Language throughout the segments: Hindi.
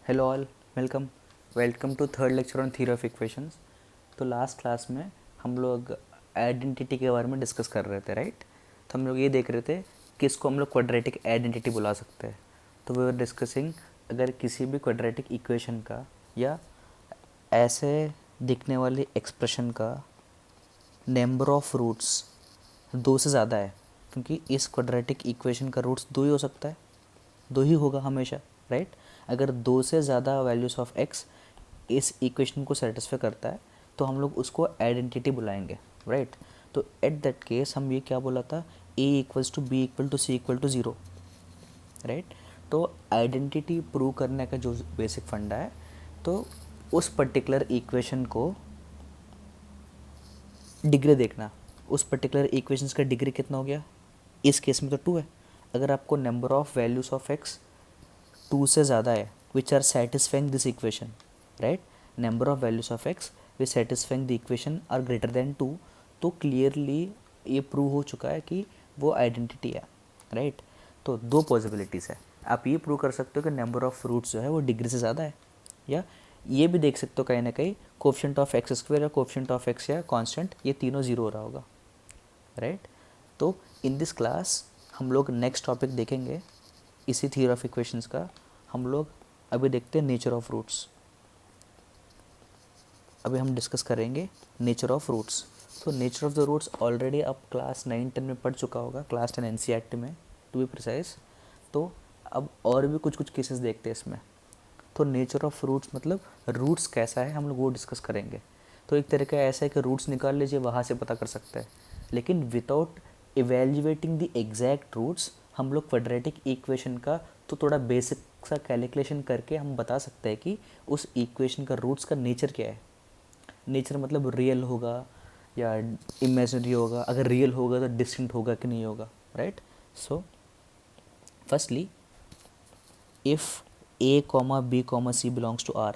Hello all, welcome welcome to third lecture on theory of equations. तो लास्ट क्लास में हम लोग आइडेंटिटी के बारे में डिस्कस कर रहे थे, राइट। तो हम लोग ये देख रहे थे कि इसको हम लोग क्वाड्रेटिक आइडेंटिटी बुला सकते हैं। तो वी वर डिस्कसिंग, अगर किसी भी क्वाड्रेटिक इक्वेशन का या ऐसे दिखने वाली एक्सप्रेशन का नंबर ऑफ रूट्स दो से ज़्यादा है, क्योंकि इस क्वाड्रेटिक इक्वेशन का रूट्स दो ही हो सकता है, दो ही होगा हमेशा, राइट। अगर दो से ज़्यादा वैल्यूज़ ऑफ एक्स इस इक्वेशन को सेटिस्फाई करता है तो हम लोग उसको आइडेंटिटी बुलाएंगे, राइट। तो एट दैट केस हम ये क्या बोला था, A equals to B equal to C equal to zero, right. तो आइडेंटिटी प्रूव करने का जो बेसिक फंडा है, तो उस पर्टिकुलर इक्वेशन को डिग्री देखना, उस पर्टिकुलर इक्वेशंस का डिग्री कितना हो गया, इस केस में तो टू है। अगर आपको number of values of x two से ज़्यादा है which are satisfying this equation, right, number of values of x which satisfying the equation are greater than two, तो क्लियरली ये प्रूव हो चुका है कि वो आइडेंटिटी है, राइट। तो दो पॉसिबिलिटीज़ है, आप ये प्रूव कर सकते हो कि नंबर ऑफ रूट्स जो है वो डिग्री से ज़्यादा है, या ये भी देख सकते हो कहीं ना कहीं कोफिशिएंट ऑफ एक्स स्क्वायर या कोफिशिएंट ऑफ एक्स या कांस्टेंट, ये तीनों जीरो हो रहा होगा, राइट। तो इन दिस क्लास हम लोग नेक्स्ट टॉपिक देखेंगे इसी थ्योरी ऑफ इक्वेशंस का। हम लोग अभी देखते हैं नेचर ऑफ रूट्स। अभी हम डिस्कस करेंगे नेचर ऑफ रूट्स। तो nature of the roots already आप क्लास 9-10 में पढ़ चुका होगा, क्लास 10 एनसीईआरटी में टू बी प्रिसाइज। तो अब और भी कुछ कुछ केसेस देखते हैं इसमें। तो नेचर ऑफ रूट्स मतलब रूट्स कैसा है हम लोग वो डिस्कस करेंगे। तो एक तरीका ऐसा है कि रूट्स निकाल लीजिए, वहाँ से पता कर सकते हैं, लेकिन without evaluating the exact roots हम लोग क्वाड्रेटिक इक्वेशन का तो थोड़ा बेसिक सा कैलकुलेशन करके हम बता सकते हैं कि उस इक्वेशन का रूट्स का नेचर क्या है। नेचर मतलब रियल होगा या इमेजिनरी होगा, अगर रियल होगा तो डिस्टिंक्ट होगा कि नहीं होगा, right. So firstly, if a comma b comma c belongs to R,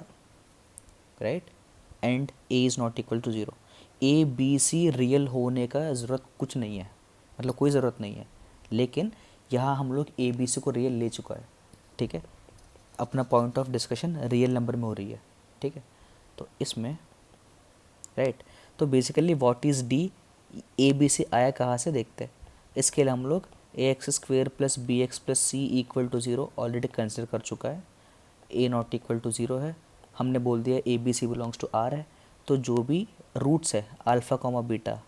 right, and a is not equal to 0, a b c real होने का ज़रूरत कुछ नहीं है, मतलब कोई ज़रूरत नहीं है, लेकिन यहाँ हम लोग ए बी सी को रियल ले चुका है, ठीक है। अपना point of discussion real number में हो रही है, ठीक है। तो इसमें, राइट, तो basically what is D, A B C आया कहाँ से देखते हैं। इसके लिए हम लोग A X square plus B X plus C equal to zero already consider कर चुका है। A not equal to zero है, हमने बोल दिया A B C belongs to R है। तो जो भी रूट्स है अल्फ़ा कॉमा बीटा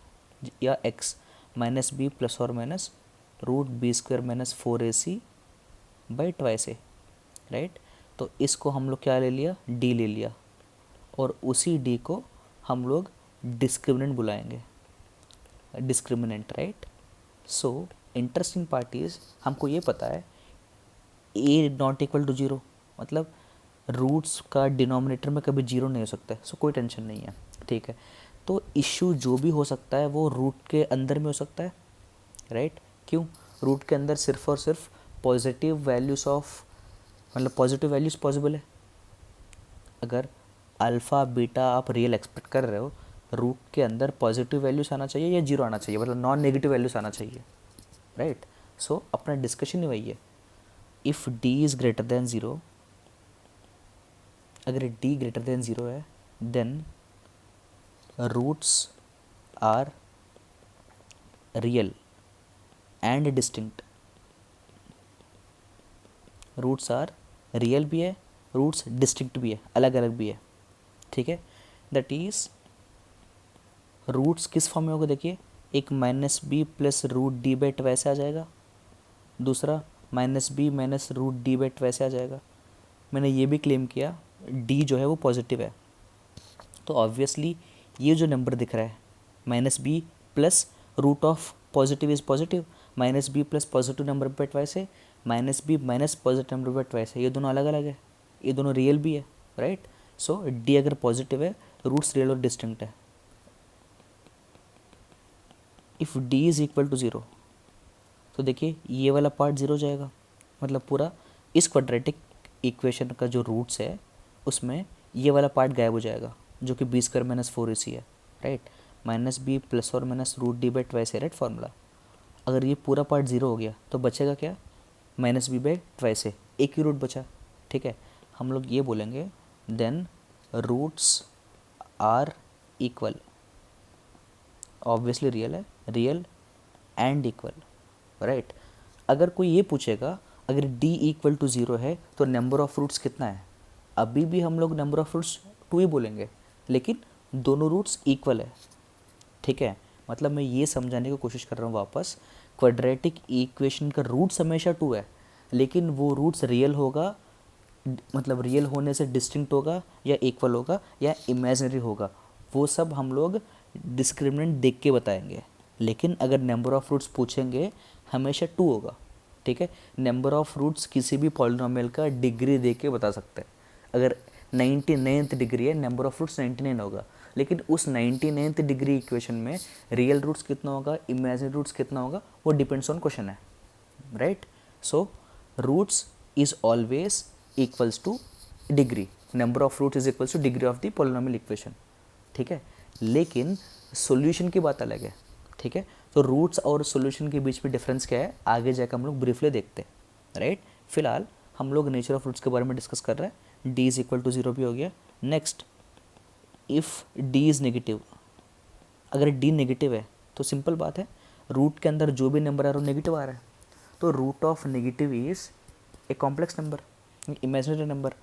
या एक्स माइनस बी प्लस और minus root B square minus 4ac by twice A, right. तो इसको हम लोग क्या ले लिया, डी ले लिया, और उसी डी को हम लोग डिस्क्रिमिनेंट बुलाएंगे, discriminant, right. So interesting part is, हमको ये पता है A not equal to zero मतलब रूट्स का डिनोमिनेटर में कभी जीरो नहीं हो सकता है, सो कोई टेंशन नहीं है, ठीक है। तो इश्यू जो भी हो सकता है वो रूट के अंदर में हो सकता है, राइट। क्यों, रूट के अंदर सिर्फ और सिर्फ पॉजिटिव वैल्यूज़ ऑफ, मतलब पॉजिटिव वैल्यूज़ पॉसिबल है। अगर अल्फ़ा बीटा आप रियल एक्सपेक्ट कर रहे हो, रूट के अंदर पॉजिटिव वैल्यूज़ आना चाहिए या जीरो आना चाहिए, मतलब नॉन नेगेटिव वैल्यूज़ आना चाहिए, राइट। सो अपना डिस्कशन ही वही है, if D is greater than zero, अगर डी ग्रेटर देन ज़ीरो है then roots are real and distinct. Roots are real भी है, रूट्स डिस्टिंक्ट भी है, अलग अलग भी है, ठीक है। दैट इज़ रूट्स किस फॉर्म में होगा, देखिए, एक minus B plus root D by वैसे आ जाएगा, दूसरा minus B minus root D by वैसे आ जाएगा। मैंने ये भी क्लेम किया डी जो है वो पॉजिटिव है, तो ऑब्वियसली ये जो नंबर दिख रहा है minus B plus root of positive is positive, minus B plus positive number पे ट्वाइस है, minus B minus positive number पे ट्वाइस है, ये दोनों अलग अलग है, ये दोनों रियल भी है, राइट। सो डी अगर पॉजिटिव है, रूट्स रियल और डिस्टिंक्ट है। If D is equal to zero, तो देखिए ये वाला पार्ट ज़ीरो जाएगा, मतलब पूरा इस क्वाड्रेटिक इक्वेशन का जो रूट्स है उसमें ये वाला पार्ट गायब हो जाएगा, जो कि बी स्क्वायर माइनस 4ac है, राइट। माइनस बी प्लस और minus root D by twice है, राइट फॉर्मूला। अगर ये पूरा पार्ट ज़ीरो हो गया तो बचेगा क्या, माइनस बी बाई ट्वाइस है, एक ही रूट बचा, ठीक है। हम लोग ये बोलेंगे then roots are equal, obviously real है, रियल एंड इक्वल, राइट। अगर कोई ये पूछेगा अगर d इक्वल टू 0 है तो नंबर ऑफ रूट्स कितना है, अभी भी हम लोग नंबर ऑफ रूट्स 2 ही बोलेंगे, लेकिन दोनों रूट्स इक्वल है, ठीक है। मतलब मैं ये समझाने की कोशिश कर रहा हूँ वापस, क्वाड्रेटिक इक्वेशन का रूट्स हमेशा 2 है, लेकिन वो रूट्स रियल होगा, मतलब रियल होने से डिस्टिंक्ट होगा या इक्वल होगा या इमेजिनरी होगा, वो सब हम लोग डिस्क्रिमिनेंट देख के बताएंगे। लेकिन अगर नंबर ऑफ़ रूट्स पूछेंगे हमेशा 2 होगा, ठीक है। नंबर ऑफ़ रूट्स किसी भी पॉलिनोमियल का डिग्री दे के बता सकते हैं। अगर 99th डिग्री है, नंबर ऑफ़ रूट्स 99 होगा, लेकिन उस 99th डिग्री इक्वेशन में रियल रूट्स कितना होगा, इमेजिनरी रूट्स कितना होगा, वो डिपेंड्स ऑन क्वेश्चन है, right. So roots is always equals to degree, number of roots is equals to degree of the polynomial equation, ठीक है। लेकिन सॉल्यूशन की बात अलग है, ठीक है। तो रूट्स और सॉल्यूशन के बीच में डिफरेंस क्या है आगे जाकर हम लोग ब्रीफली देखते हैं, राइट। फिलहाल हम लोग नेचर ऑफ रूट्स के बारे में डिस्कस कर रहे हैं। डी इज इक्वल टू 0 भी हो गया। Next, if D is negative, अगर डी नेगेटिव है तो सिंपल बात है, रूट के अंदर जो भी नंबर आ रहा है वो नेगेटिव आ रहा है, तो root of negative is a complex number, imaginary number,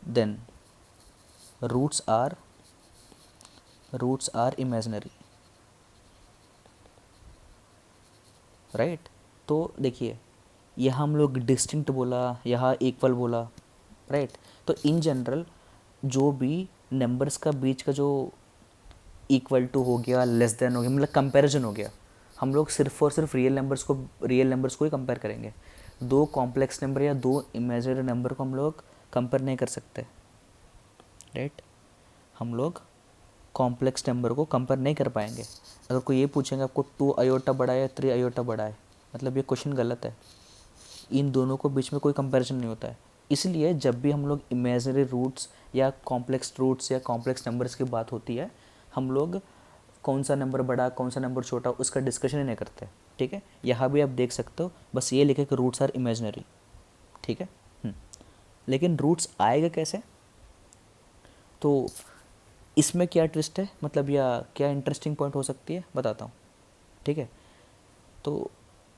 then roots are imaginary, right. तो देखिए यहाँ हम लोग डिस्टिंक्ट बोला, यहाँ इक्वल बोला, राइट। तो इन जनरल जो भी नंबर्स का बीच का जो इक्वल टू हो गया, लेस देन हो गया, मतलब कंपैरिजन हो गया, हम लोग सिर्फ और सिर्फ रियल नंबर्स को ही कंपेयर करेंगे। दो कॉम्प्लेक्स नंबर या दो इमेजिनरी नंबर को हम लोग कंपेयर नहीं कर सकते, राइट। हम लोग कॉम्प्लेक्स नंबर को कंपेयर नहीं कर पाएंगे। अगर कोई ये पूछेंगे आपको 2 आयोटा बड़ा है या 3 आयोटा बड़ा है, मतलब ये क्वेश्चन गलत है। इन दोनों को बीच में कोई कंपैरिजन नहीं होता है। इसलिए जब भी हम लोग इमेजिनरी रूट्स या कॉम्प्लेक्स रूट्स या कॉम्प्लेक्स नंबर्स की बात होती है, हम लोग कौन सा नंबर बड़ा कौन सा नंबर छोटा उसका डिस्कशन ही नहीं करते, ठीक है। यहाँ भी आप देख सकते हो, बस ये लिखे कि रूट्स आर इमेजिनरी, ठीक है। लेकिन रूट्स आएगा कैसे, तो इसमें क्या ट्विस्ट है, मतलब या क्या इंटरेस्टिंग पॉइंट हो सकती है बताता हूँ, ठीक है। तो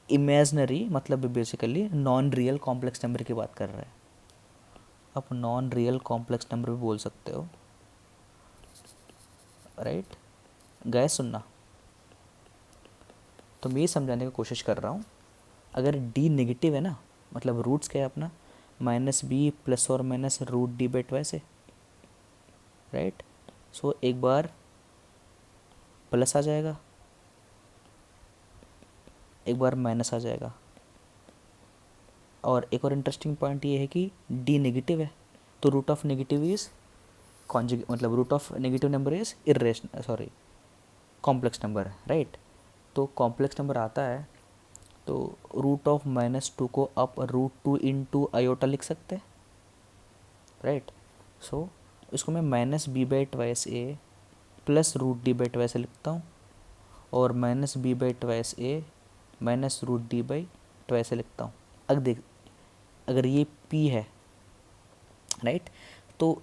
इमेजिनरी मतलब basically non real complex number की बात कर रहा है। आप नॉन रियल कॉम्प्लेक्स नंबर भी बोल सकते हो, राइट। गए सुनना, तो मैं ये समझाने की कोशिश कर रहा हूँ, अगर डी नेगेटिव है ना, मतलब रूट्स क्या है अपना -b प्लस और minus root D by twice है, राइट। सो एक बार प्लस आ जाएगा, एक बार माइनस आ जाएगा, और एक और इंटरेस्टिंग पॉइंट ये है कि डी नेगेटिव है तो root of negative is conjugate, मतलब root of negative number is complex number, right. तो कॉम्प्लेक्स नंबर आता है तो रूट ऑफ -2 को आप √2 इंटू आयोटा लिख सकते हैं, राइट। सो इसको मैं -b by twice A plus root D by twice लिखता हूँ, और -b by twice A minus root D by twice लिखता हूँ। अगर ये p है, राइट, तो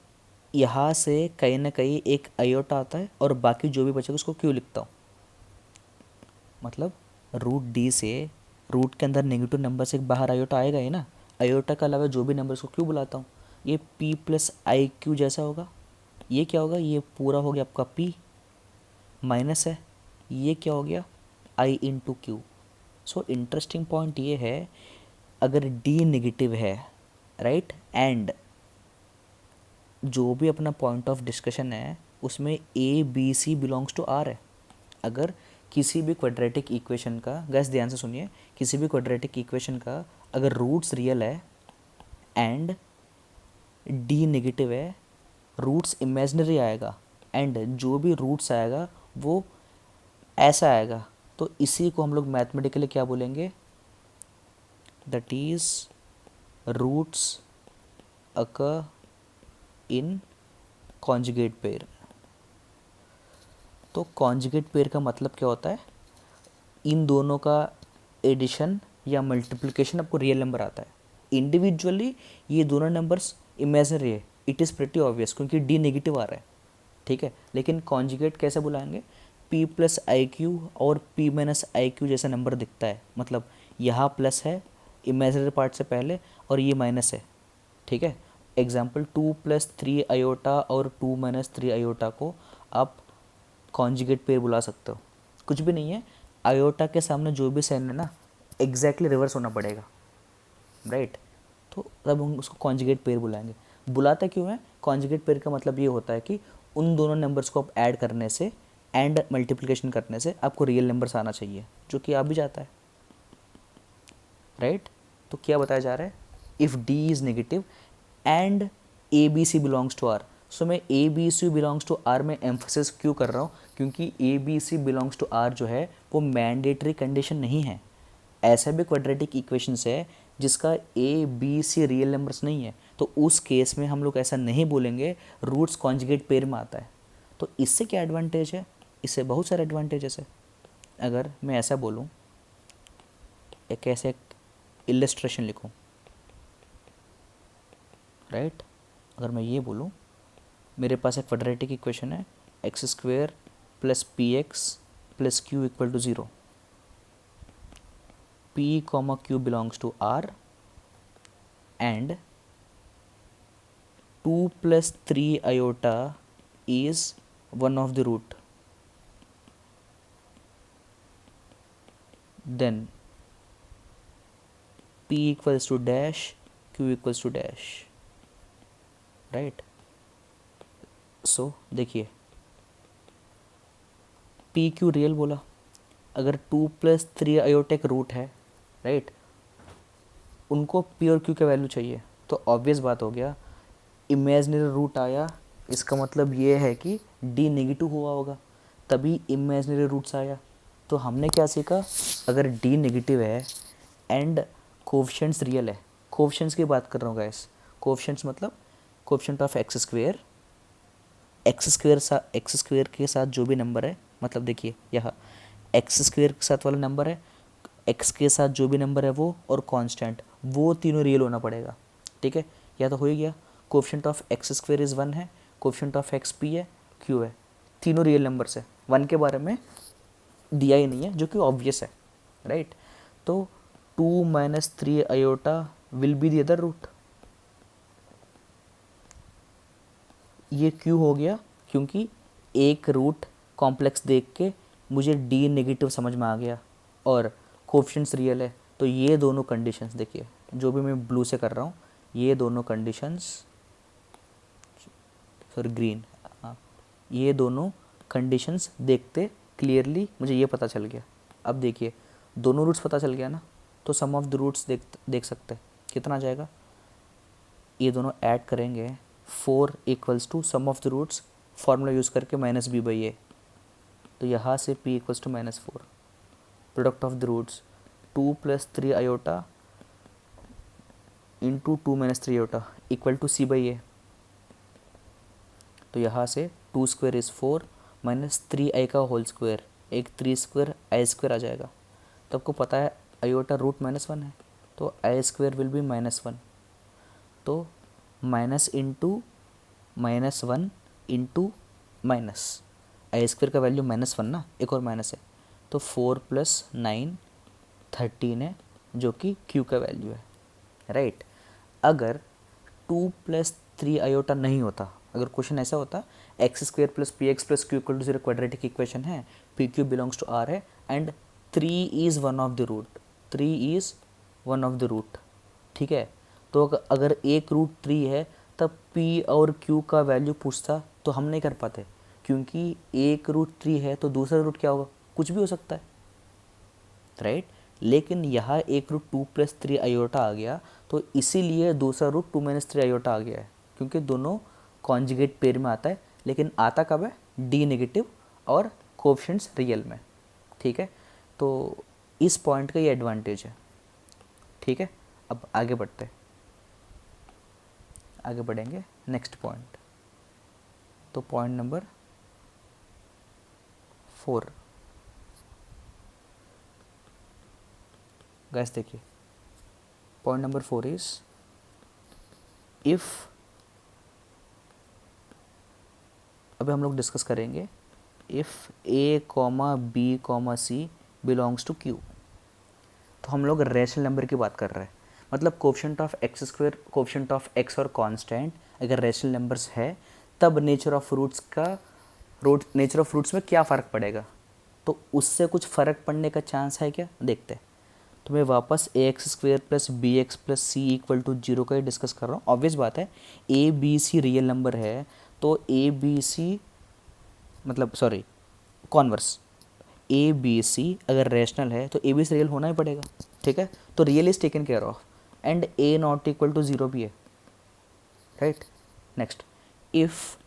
यहाँ से कहीं ना कहीं एक आयोटा आता है और बाकी जो भी बचेगा उसको q लिखता हूँ। मतलब रूट डी से रूट के अंदर नेगेटिव नंबर से बाहर आयोटा आएगा ही ना, आयोटा के अलावा जो भी नंबर उसको q बुलाता हूँ। ये p प्लस आई क्यू जैसा होगा। ये क्या होगा, ये पूरा हो गया आपका p, माइनस है ये क्या हो गया i into Q. So interesting point ये है, अगर d नेगेटिव है, राइट, एंड जो भी अपना पॉइंट ऑफ डिस्कशन है उसमें A B C belongs to R है। अगर किसी भी क्वाड्रेटिक इक्वेशन का, गैस ध्यान से सुनिए, किसी भी क्वाड्रेटिक इक्वेशन का अगर रूट्स रियल है एंड डी नेगेटिव है, रूट्स इमेजिनरी आएगा, एंड जो भी रूट्स आएगा वो ऐसा आएगा, तो इसी को हम लोग मैथमेटिकली क्या बोलेंगे, that is roots occur in conjugate pair. तो कॉन्जुगेट पेयर का मतलब क्या होता है, इन दोनों का एडिशन या मल्टीप्लिकेशन आपको रियल नंबर आता है। इंडिविजुअली ये दोनों नंबर्स इमेजिनरी है, इट इज़ प्रिटी ऑब्वियस क्योंकि डी नेगेटिव आ रहा है, ठीक है। लेकिन कॉन्जुगेट कैसे बुलाएंगे, p प्लस आई क्यू और p माइनस आई क्यू जैसा नंबर दिखता है, मतलब यहाँ प्लस है इमेजिनरी पार्ट से पहले और ये माइनस है, ठीक है। एग्जाम्पल 2 प्लस 3 आयोटा और 2 माइनस 3 आयोटा को आप कॉन्जुगेट पेयर बुला सकते हो। कुछ भी नहीं है, आयोटा के सामने जो भी साइन है ना एग्जैक्टली रिवर्स होना पड़ेगा, राइट। तो तब हम उसको कॉन्जुगेट पेयर बुलाएंगे। बुलाता क्यों है, कॉन्जुगेट पेयर का मतलब ये होता है कि उन दोनों नंबर्स को आप ऐड करने से एंड मल्टीप्लिकेशन करने से आपको रियल नंबर्स आना चाहिए, जो कि आ भी जाता है, राइट। तो क्या बताया जा रहा है, if D is negative and A B C belongs to R. So मैं A B C belongs to R में एम्फोसिस क्यों कर रहा हूँ, क्योंकि A B C belongs to R जो है वो मैंडेटरी कंडीशन नहीं है। ऐसा भी क्वाड्रेटिक इक्वेशंस है जिसका A B C real numbers नहीं है, तो उस केस में हम लोग ऐसा नहीं बोलेंगे, रूट्स कॉन्जुगेट पेयर में आता है। तो इससे क्या एडवांटेज है, इससे बहुत सारे एडवांटेजेस है। अगर मैं ऐसा बोलूँ, एक ऐसे इलस्ट्रेशन लिखूँ, राइट। अगर मैं ये बोलूँ, मेरे पास एक क्वाड्रेटिक इक्वेशन है x square plus P x plus Q equal to 0, p comma q belongs to R and 2 plus 3 iota is one of the root, then p equals to dash q equals to dash, right। so देखिए p q रियल बोला, अगर 2 प्लस 3 आयोटा एक रूट है, राइट, उनको p और q का वैल्यू चाहिए, तो ऑब्वियस बात हो गया इमेजिनरी रूट आया, इसका मतलब ये है कि d नेगेटिव हुआ होगा, तभी इमेजिनरी रूट्स आया। तो हमने क्या सीखा, अगर d नेगेटिव है एंड कोफिशिएंट्स रियल है, कोफिशिएंट्स की बात कर रहा हूँ गाइस, कोफिशिएंट्स मतलब coefficient of x square, x square के साथ जो भी नंबर है, मतलब देखिए यहाँ एक्स स्क्वेयर के साथ वाला नंबर है, एक्स के साथ जो भी नंबर है वो, और कांस्टेंट, वो तीनों रियल होना पड़ेगा, ठीक है। या तो हो ही गया, coefficient of x square is 1 है, कोफिशिएंट ऑफ एक्स पी है, क्यू है, तीनों रियल नंबर्स है, 1 के बारे में दिया ही नहीं है, जो कि ऑब्वियस है, राइट। तो 2 minus 3 iota will be the other root, ये क्यों हो गया, क्योंकि एक रूट कॉम्प्लेक्स देख के मुझे डी नेगेटिव समझ में आ गया और कोफिशिएंट्स रियल है, तो ये दोनों कंडीशंस देखिए, जो भी मैं ब्लू से कर रहा हूँ, ये दोनों कंडीशंस, सॉरी ग्रीन, हाँ, ये दोनों कंडीशंस देखते क्लियरली मुझे ये पता चल गया। अब देखिए दोनों रूट्स पता चल गया ना, तो सम ऑफ द रूट्स देख सकते हैं कितना आ जाएगा, ये दोनों ऐड करेंगे 4 equals to sum of the roots, formula use करके माइनस बी बाई ए, तो यहाँ से p equals to -4, product of the roots 2 plus 3 iota into 2 minus 3 iota equal to c by A, तो यहाँ से 2 स्क्वायर इज़ 4 माइनस 3i का होल स्क्वायर, एक 3 स्क्वायर आई स्क्वायर आ जाएगा। तो आपको पता है आयोटा रूट -1 है, तो आई स्क्वायर विल बी -1, तो माइनस इंटू -1 इंटू माइनस, आई स्क्वायर का वैल्यू -1 ना, एक और माइनस है, तो 4 प्लस 9 13 है, जो कि q का वैल्यू है, राइट। अगर 2 प्लस 3 आयोटा नहीं होता, अगर क्वेश्चन ऐसा होता X square plus P x plus Q equal to 0 quadratic equation है, P Q belongs to R है and 3 is one of the root, 3 is one of the root, ठीक है। तो अगर एक रूट 3 है तब p और q का वैल्यू पूछता तो हम नहीं कर पाते, क्योंकि एक रूट 3 है तो दूसरा रूट क्या होगा, कुछ भी हो सकता है, राइट। लेकिन यहाँ एक रूट 2 प्लस 3 आयोटा आ गया, तो इसीलिए दूसरा रूट 2 माइनस 3 आयोटा आ गया है, क्योंकि दोनों कॉन्जुगेट पेयर में आता है, लेकिन आता कब है, डी नेगेटिव और कोफिशिएंट्स रियल में, ठीक है। तो इस पॉइंट का ये एडवांटेज है, ठीक है। अब आगे बढ़ते हैं, आगे बढ़ेंगे नेक्स्ट पॉइंट, तो पॉइंट नंबर 4 गाइस देखिए, पॉइंट नंबर 4 इज इफ अभी हम लोग डिस्कस करेंगे if A comma B comma C belongs to Q. तो हम लोग रेशनल नंबर की बात कर रहे हैं, मतलब coefficient of x square, coefficient of x और कांस्टेंट अगर रेशनल नंबर्स है तब नेचर ऑफ फ्रूट्स का नेचर ऑफ फ्रूट्स में क्या फ़र्क पड़ेगा। तो उससे कुछ फ़र्क पड़ने का चांस है क्या, देखते हैं। तो मैं वापस A X square plus B X plus C equal to zero का ही डिस्कस कर रहा हूँ। ऑब्वियस बात है, A B C real number है तो ए बी सी मतलब sorry converse, A B C अगर रैशनल है तो ए बी सी रियल होना ही पड़ेगा, ठीक है। तो real is taken care of and A not equal to zero भी है, right. Next, if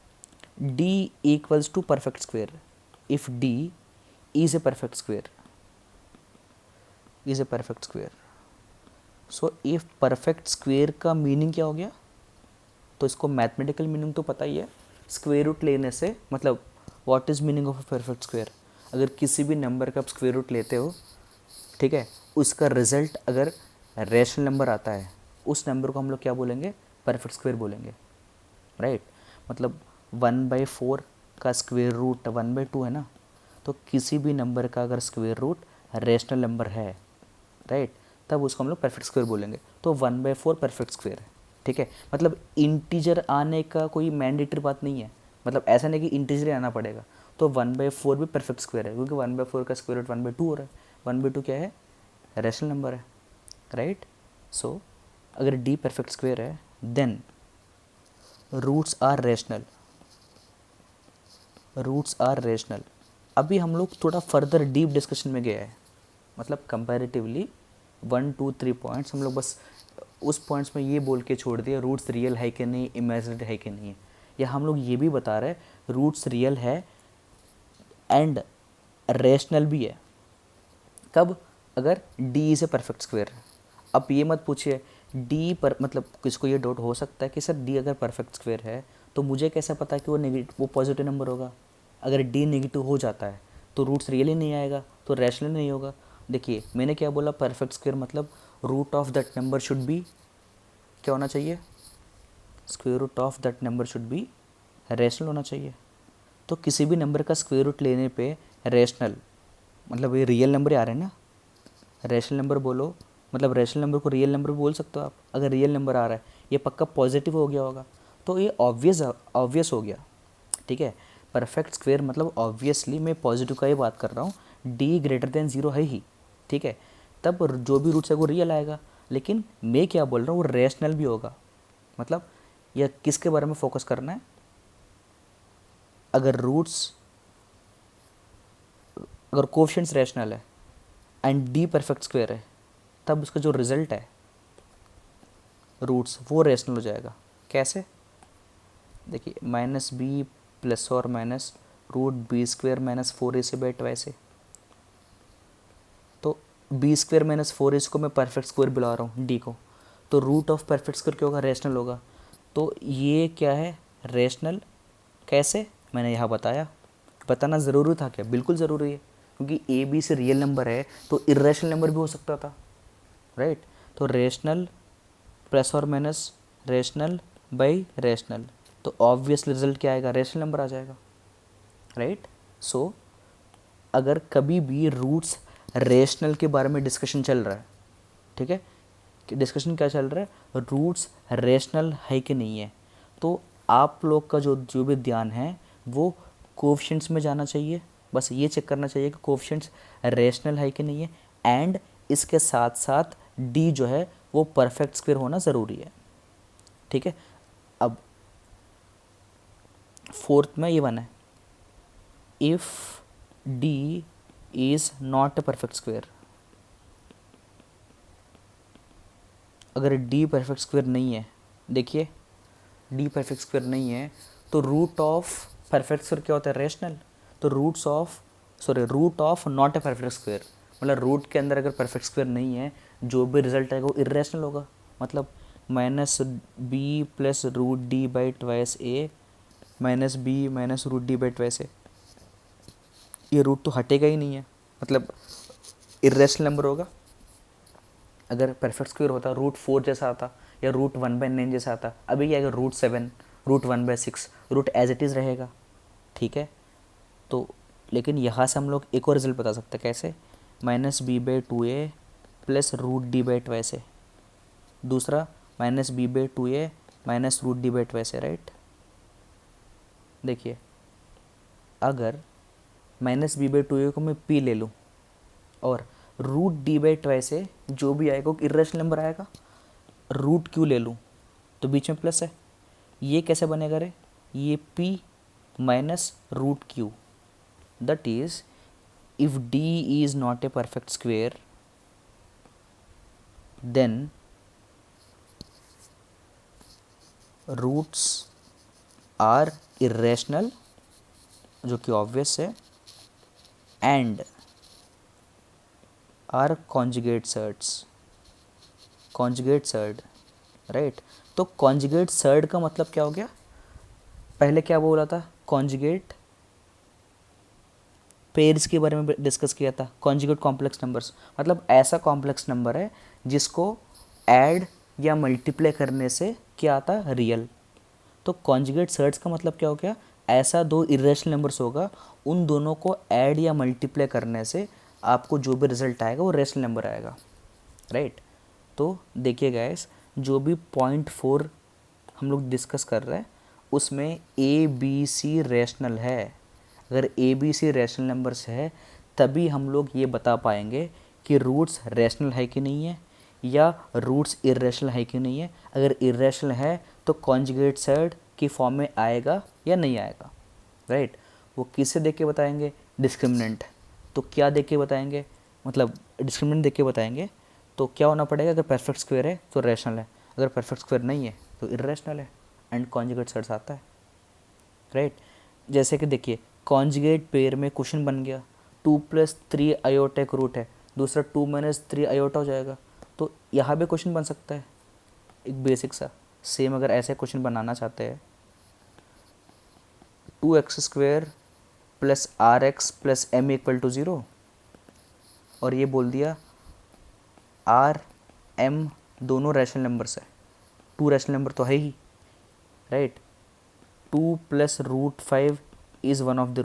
D equals to perfect square, if D is a perfect square, is a perfect square. So if perfect square का मीनिंग क्या हो गया, तो इसको मैथमेटिकल मीनिंग तो पता ही है, स्क्वेयर रूट लेने से मतलब what is meaning of a perfect square. अगर किसी भी नंबर का आप स्क्वेयर रूट लेते हो, ठीक है, उसका रिजल्ट अगर रैशनल नंबर आता है उस नंबर को हम लोग क्या बोलेंगे, परफेक्ट स्क्वेयर बोलेंगे, राइट। मतलब 1/4 का स्क्वेयर रूट 1/2 है ना, तो किसी भी नंबर का अगर स्क्वेयर रूट रैशनल नंबर है, राइट, तब उसको हम लोग परफेक्ट स्क्वेयर बोलेंगे। तो 1/4 परफेक्ट स्क्वेयर है, ठीक है। मतलब इंटीजर आने का कोई मैंडेटरी बात नहीं है, मतलब ऐसा नहीं कि इंटीजर आना पड़ेगा। तो 1/4 भी परफेक्ट स्क्वेयर है क्योंकि 1/4 का स्क्वेयर रूट 1/2 हो रहा है। 1/2 क्या है, रैशनल नंबर है, राइट। सो अगर डी परफेक्ट स्क्वेयर है then roots are rational, roots are rational. अभी हम लोग थोड़ा फर्दर डीप डिस्कशन में गया है, मतलब कंपैरेटिवली 1 2 3 पॉइंट्स हम लोग बस उस पॉइंट्स में ये बोल के छोड़ दिया रूट्स रियल है कि नहीं, इमेजिनरी है कि नहीं है। या हम लोग ये भी बता रहे रूट्स रियल है एंड रैशनल भी है, कब, अगर D is a perfect square. अब ये मत पूछिए डी पर, मतलब किसको ये डाउट हो सकता है कि सर डी अगर परफेक्ट स्क्वेयर है तो मुझे कैसा पता कि वो नेगेटिव, वो पॉजिटिव नंबर होगा। अगर डी नेगेटिव हो जाता है तो रूट्स रियल ही नहीं आएगा, तो रैशनल नहीं होगा। देखिए मैंने क्या बोला, परफेक्ट स्क्वेयर मतलब root of that number should be क्या होना चाहिए, square root of that number should be rational होना चाहिए। तो किसी भी नंबर का स्क्वेयर रूट लेने पे रैशनल, मतलब ये रियल नंबर ही आ रहे हैं ना, रैशनल नंबर बोलो, मतलब रैशनल नंबर को रियल नंबर बोल सकते हो आप। अगर रियल नंबर आ रहा है ये पक्का पॉजिटिव हो गया होगा, तो ये ऑब्वियस हो गया, ठीक है। परफेक्ट स्क्वेयर मतलब ऑब्वियसली मैं पॉजिटिव का ही बात कर रहा हूँ, डी ग्रेटर देन ज़ीरो है ही, ठीक है। तब जो भी रूट्स है वो रियल आएगा। लेकिन मैं क्या बोल रहा हूँ, वो रैशनल भी होगा। मतलब यह किसके बारे में फोकस करना है, अगर रूट्स, अगर कोफिशिएंट्स रैशनल है एंड डी परफेक्ट स्क्वेयर है तब उसका जो रिजल्ट है रूट्स वो रैशनल हो जाएगा। कैसे, देखिए माइनस बी प्लस और minus root B square minus 4ac/2 तो बी स्क्वेयर माइनस 4ac को मैं परफेक्ट स्क्वेयर बुला रहा हूँ डी को, तो रूट ऑफ परफेक्ट स्क्वेयर क्या होगा, रैशनल होगा। तो ये क्या है, रैशनल। कैसे, मैंने यहाँ बताया, बताना ज़रूरी था क्या, बिल्कुल ज़रूरी है, क्योंकि ए बी से रियल नंबर है तो इरेशनल नंबर भी हो सकता था, राइट। तो रैशनल प्लस और माइनस रैशनल बाई रैशनल, तो ऑब्वियस रिजल्ट क्या आएगा, रैशनल नंबर आ जाएगा, राइट। सो अगर कभी भी रूट्स रैशनल के बारे में डिस्कशन चल रहा है, ठीक है, कि डिस्कशन क्या चल रहा है, रूट्स रैशनल है कि नहीं है, तो आप लोग का जो भी ध्यान है वो कोफिशिएंट्स में जाना चाहिए। बस ये चेक करना चाहिए कि कोफिशिएंट्स रैशनल है कि नहीं है, एंड इसके साथ साथ डी जो है वो परफेक्ट स्क्वेयर होना ज़रूरी है, ठीक है। अब फोर्थ में ये वन है, if D is not a perfect square. अगर डी परफेक्ट स्क्वेयर नहीं है, देखिए डी परफेक्ट स्क्वेयर नहीं है तो रूट ऑफ परफेक्ट स्क्वेयर क्या होता है, रैशनल। तो root of not a perfect square, मतलब रूट के अंदर अगर परफेक्ट स्क्वेयर नहीं है जो भी रिजल्ट आएगा वो इरेशनल होगा। मतलब minus B plus root D by twice A minus B minus root D by twice A, ये रूट तो हटेगा ही नहीं है, मतलब इरेशनल नंबर होगा। अगर परफेक्ट स्क्वेयर होता रूट 4 जैसा आता या रूट 1/9 जैसा आता, अभी क्या, अगर root 7 root 1/6 root as it is रहेगा, ठीक है। तो लेकिन यहाँ से हम लोग एक और रिजल्ट बता सकते हैं, कैसे? -b/2a प्लस √d/2 से। दूसरा -b/2a माइनस √d/2 से, राइट। देखिए, अगर -b/2a को मैं p ले लूँ और √d/2 से जो भी आएगा वो इर्रेशनल नंबर आएगा, √q ले लूँ तो बीच में प्लस है, ये कैसे बनेगा रे? ये p minus √q, that is if d is not a perfect square then roots are irrational, जो कि ऑब्वियस है, and are conjugate surds, conjugate surd, right. तो कॉन्जुगेट सर्ड का मतलब क्या हो गया? पहले क्या बोला था? कॉन्जुगेट पेयर्स के बारे में डिस्कस किया था। कॉन्जुगेट कॉम्प्लेक्स नंबर्स मतलब ऐसा कॉम्प्लेक्स नंबर है जिसको ऐड या मल्टीप्लाई करने से क्या आता है? रियल। तो कॉन्जुगेट सर्ड्स का मतलब क्या हो गया? ऐसा दो इरेशनल नंबर्स होगा, उन दोनों को ऐड या मल्टीप्लाई करने से आपको जो भी रिजल्ट आएगा वो रेशनल नंबर आएगा, राइट। तो देखिए गाइस, जो भी 0.4 हम लोग डिस्कस कर रहे हैं उसमें ए बी सी रेशनल है। अगर A B C rational numbers है तभी हम लोग ये बता पाएंगे कि रूट्स रेशनल है कि नहीं है या रूट्स इरेशनल है कि नहीं है। अगर इरेशनल है तो कॉन्जुगेट सर्ड की फॉर्म में आएगा या नहीं आएगा, राइट। वो किससे देख के बताएंगे? डिस्क्रिमिनेंट। तो क्या देख के बताएंगे? मतलब डिस्क्रिमिनेंट देख के बताएंगे। तो क्या होना पड़ेगा? अगर परफेक्ट स्क्वायर है तो रेशनल है, अगर परफेक्ट स्क्वायर नहीं है तो इरेशनल है, एंड कॉन्जुगेट सर्ड्स आता है, राइट। जैसे कि देखिए, कॉन्जुगेट पेयर में क्वेश्चन बन गया 2 + 3 आयोटा एक रूट है, दूसरा 2 - 3 आयोटा हो जाएगा। तो यहाँ भी क्वेश्चन बन सकता है एक बेसिक सा। सेम अगर ऐसे क्वेश्चन बनाना चाहते हैं, 2x² + rx + m = 0, और ये बोल दिया r m दोनों रैशनल नंबर्स है, 2 रैशनल नंबर तो है ही, right. 2 + √5 is one of the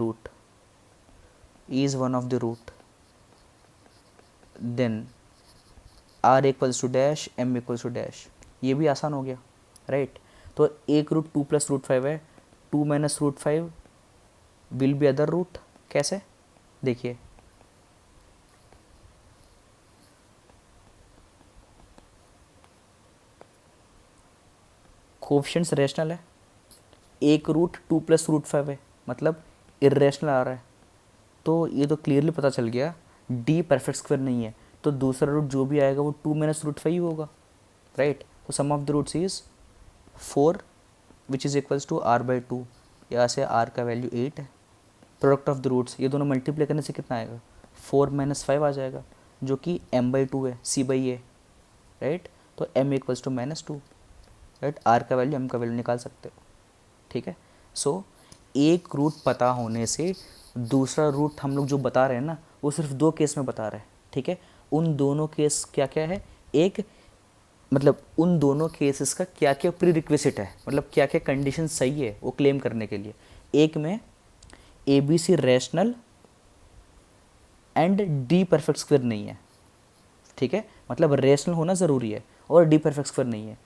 root, then r = dash m = dash. ये भी आसान हो गया, राइट। तो एक रूट 2 + √5 है, 2 - √5 विल बी अदर रूट। कैसे? देखिए, कोएफिशिएंट्स रेशनल है, एक रूट 2 + √5 है मतलब इरेशनल आ रहा है। तो ये तो क्लियरली पता चल गया डी परफेक्ट स्क्वायर नहीं है, तो दूसरा रूट जो भी आएगा वो 2 - √5 ही होगा, राइट। तो sum of the roots is 4 which is equals to r/2। यहाँ से r का वैल्यू 8 है। प्रोडक्ट ऑफ द रूट्स, ये दोनों मल्टीप्लाई करने से कितना आएगा? 4 - 5 आ जाएगा, जो कि m/2 है, c/a, राइट। तो m = -2, राइट। r का वैल्यू m का वैल्यू निकाल सकते हो, ठीक है। सो एक रूट पता होने से दूसरा रूट हम लोग जो बता रहे हैं ना, वो सिर्फ 2 केस में बता रहे हैं, ठीक है। उन दोनों केस क्या क्या है? एक मतलब उन दोनों केसेस का क्या क्या प्री रिक्विजिट है, मतलब क्या क्या कंडीशन सही है वो क्लेम करने के लिए। एक में A B C rational and D perfect square नहीं है, ठीक है, मतलब रैशनल होना ज़रूरी है और डी परफेक्ट स्क्वायर नहीं है।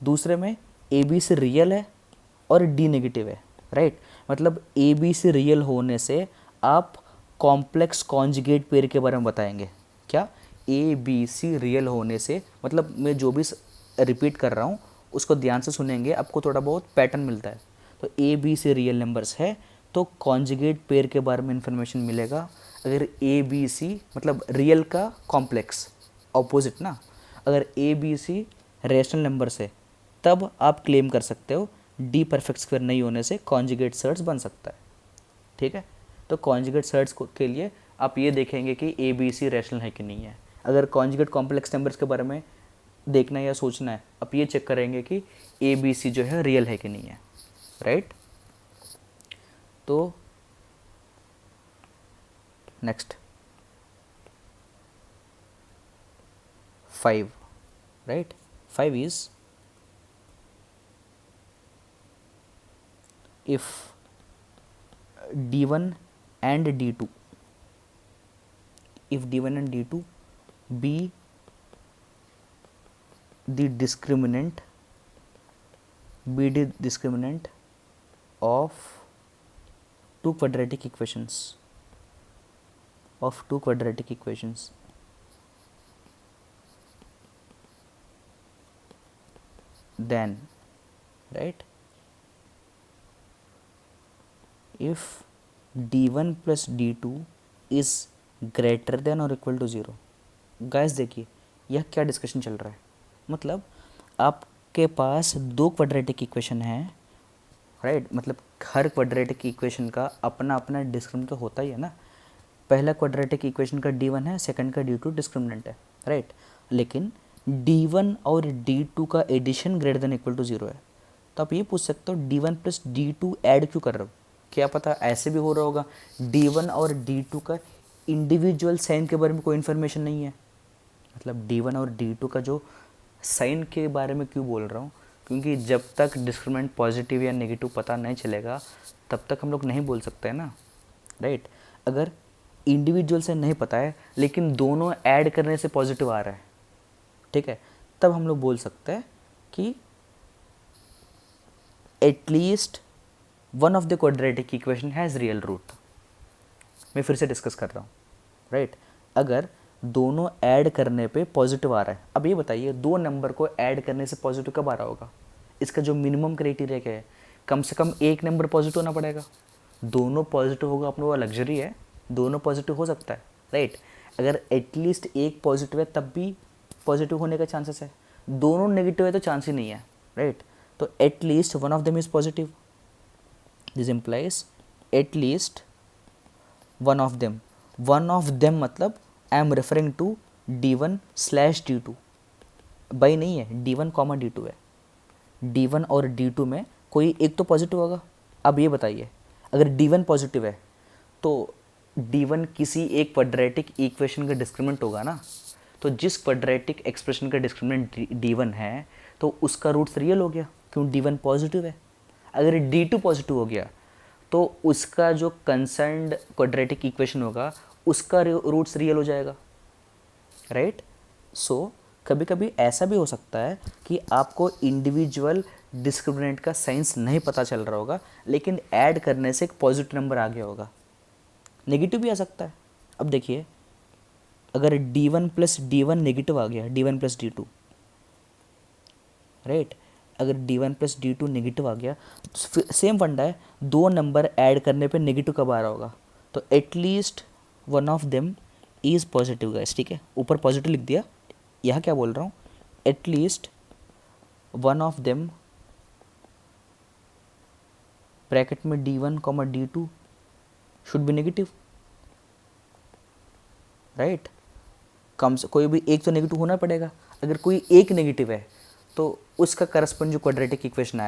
दूसरे में ए बी सी रियल है और डी नेगेटिव है, राइट। मतलब ए बी सी रियल होने से आप कॉम्प्लेक्स कॉन्जुगेट पेयर के बारे में बताएंगे। क्या? ए बी सी रियल होने से, मतलब मैं जो भी रिपीट कर रहा हूँ उसको ध्यान से सुनेंगे, आपको थोड़ा बहुत पैटर्न मिलता है। तो A B C real numbers है तो कॉन्जुगेट पेयर के बारे में इंफॉर्मेशन मिलेगा। अगर ए बी सी मतलब रियल का कॉम्प्लेक्स, ऑपोजिट ना, अगर A B C rational numbers है तब आप क्लेम कर सकते हो डी परफेक्ट स्क्वायर नहीं होने से कॉन्जुगेट सर्ड्स बन सकता है, ठीक है। तो कॉन्जुगेट सर्ड्स के लिए आप ये देखेंगे कि ए बी सी रैशनल है कि नहीं है। अगर कॉन्जुगेट कॉम्प्लेक्स नंबर्स के बारे में देखना है या सोचना है, आप ये चेक करेंगे कि ए बी सी जो है रियल है कि नहीं है, राइट। तो next 5, right. 5 is if d1 and d2, if d1 and d2 be the discriminant of two quadratic equations, then, right, if d1 plus d2 is greater than or equal to 0। Guys देखिए यह क्या डिस्कशन चल रहा है, मतलब आपके पास दो क्वाड्रेटिक इक्वेशन है, राइट, मतलब हर क्वाड्रेटिक इक्वेशन का अपना अपना डिस्क्रिमिनेंट तो होता ही है ना। पहला क्वाड्रेटिक इक्वेशन का d1 है, सेकंड का d2 डिस्क्रिमिनेंट है, राइट, लेकिन d1 और d2 का addition greater than equal to 0 है। तो आप ये पूछ सकते हो d1 प्लस d2 ऐड क्यों कर रहे हो, क्या पता ऐसे भी हो रहा होगा d1 और d2 का इंडिविजुअल साइन के बारे में कोई इन्फॉर्मेशन नहीं है। मतलब d1 और d2 का जो साइन के बारे में क्यों बोल रहा हूँ, क्योंकि जब तक डिस्क्रिमिनेंट पॉजिटिव या नेगेटिव पता नहीं चलेगा तब तक हम लोग नहीं बोल सकते हैं ना, राइट। अगर इंडिविजुअल से नहीं पता है लेकिन दोनों ऐड करने से पॉजिटिव आ रहा है, ठीक है, तब हम लोग बोल सकते हैं कि at least one of the quadratic equation has real root. मैं फिर से डिस्कस कर रहा हूँ, राइट। अगर दोनों ऐड करने पे पॉजिटिव आ रहा है, अब ये बताइए दो नंबर को ऐड करने से पॉजिटिव कब आ रहा होगा, इसका जो मिनिमम क्राइटेरिया क्या है, कम से कम एक नंबर पॉजिटिव होना पड़ेगा। दोनों पॉजिटिव होगा अपना वो लग्जरी है, दोनों पॉजिटिव हो सकता है, राइट। अगर एटलीस्ट एक पॉजिटिव है तब भी पॉजिटिव होने का चांसेस है, दोनों नेगेटिव है तो चांस ही नहीं है, राइट। तो at least one of them is positive, this implies at least one of them. One of them मतलब I am referring to d1 slash d2, by नहीं है, d1 कॉमा d2 है, d1 और d2 में कोई एक तो पॉजिटिव होगा। अब ये बताइए अगर d1 पॉजिटिव है तो d1 किसी एक क्वाड्रेटिक इक्वेशन का डिस्क्रिमिनेंट होगा ना, तो जिस क्वाड्रेटिक एक्सप्रेशन का डिस्क्रिमिनेंट d1 है तो उसका रूट्स रियल हो गया, क्यों d1 पॉजिटिव है। अगर d2 पॉजिटिव हो गया तो उसका जो कंसर्न्ड क्वाड्रेटिक इक्वेशन होगा उसका रूट्स रियल हो जाएगा, राइट। सो कभी कभी ऐसा भी हो सकता है कि आपको इंडिविजुअल डिस्क्रिमिनेंट का साइंस नहीं पता चल रहा होगा लेकिन ऐड करने से एक पॉजिटिव नंबर आ गया होगा, नेगेटिव भी आ सकता है। अब देखिए अगर d1 प्लस d1 नेगेटिव आ गया, d1 प्लस d2, राइट, अगर d1 प्लस d2 नेगेटिव आ गया तो सेम फंडा है, दो नंबर ऐड करने पे नेगेटिव कब आ रहा होगा, तो at least one of them is positive guys, ठीक है, ऊपर पॉजिटिव लिख दिया, यहाँ क्या बोल रहा हूँ, at least one of them bracket में d1 comma d2 should be negative, right. कम से कोई भी एक तो नेगेटिव होना पड़ेगा। अगर कोई एक नेगेटिव है तो उसका करस्पॉन्डिंग जो क्वाड्रेटिक इक्वेशन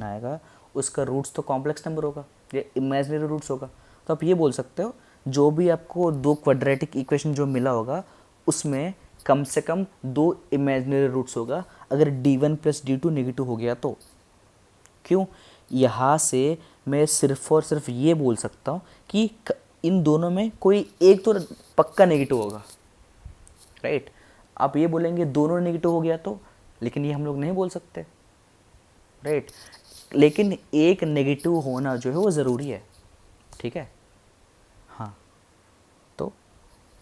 आएगा, उसका रूट्स तो कॉम्प्लेक्स नंबर होगा या इमेजिनरी रूट्स होगा। तो आप ये बोल सकते हो जो भी आपको दो क्वाड्रेटिक इक्वेशन जो मिला होगा उसमें कम से कम दो इमेजिनरी रूट्स होगा अगर d1 प्लस d2 नेगेटिव हो गया तो। क्यों, यहाँ से मैं सिर्फ और सिर्फ ये बोल सकता हूँ कि इन दोनों में कोई एक तो पक्का नेगेटिव होगा, राइट। आप ये बोलेंगे दोनों नेगेटिव हो गया तो, लेकिन ये हम लोग नहीं बोल सकते, राइट। लेकिन एक नेगेटिव होना जो है वो ज़रूरी है, ठीक है। हाँ, तो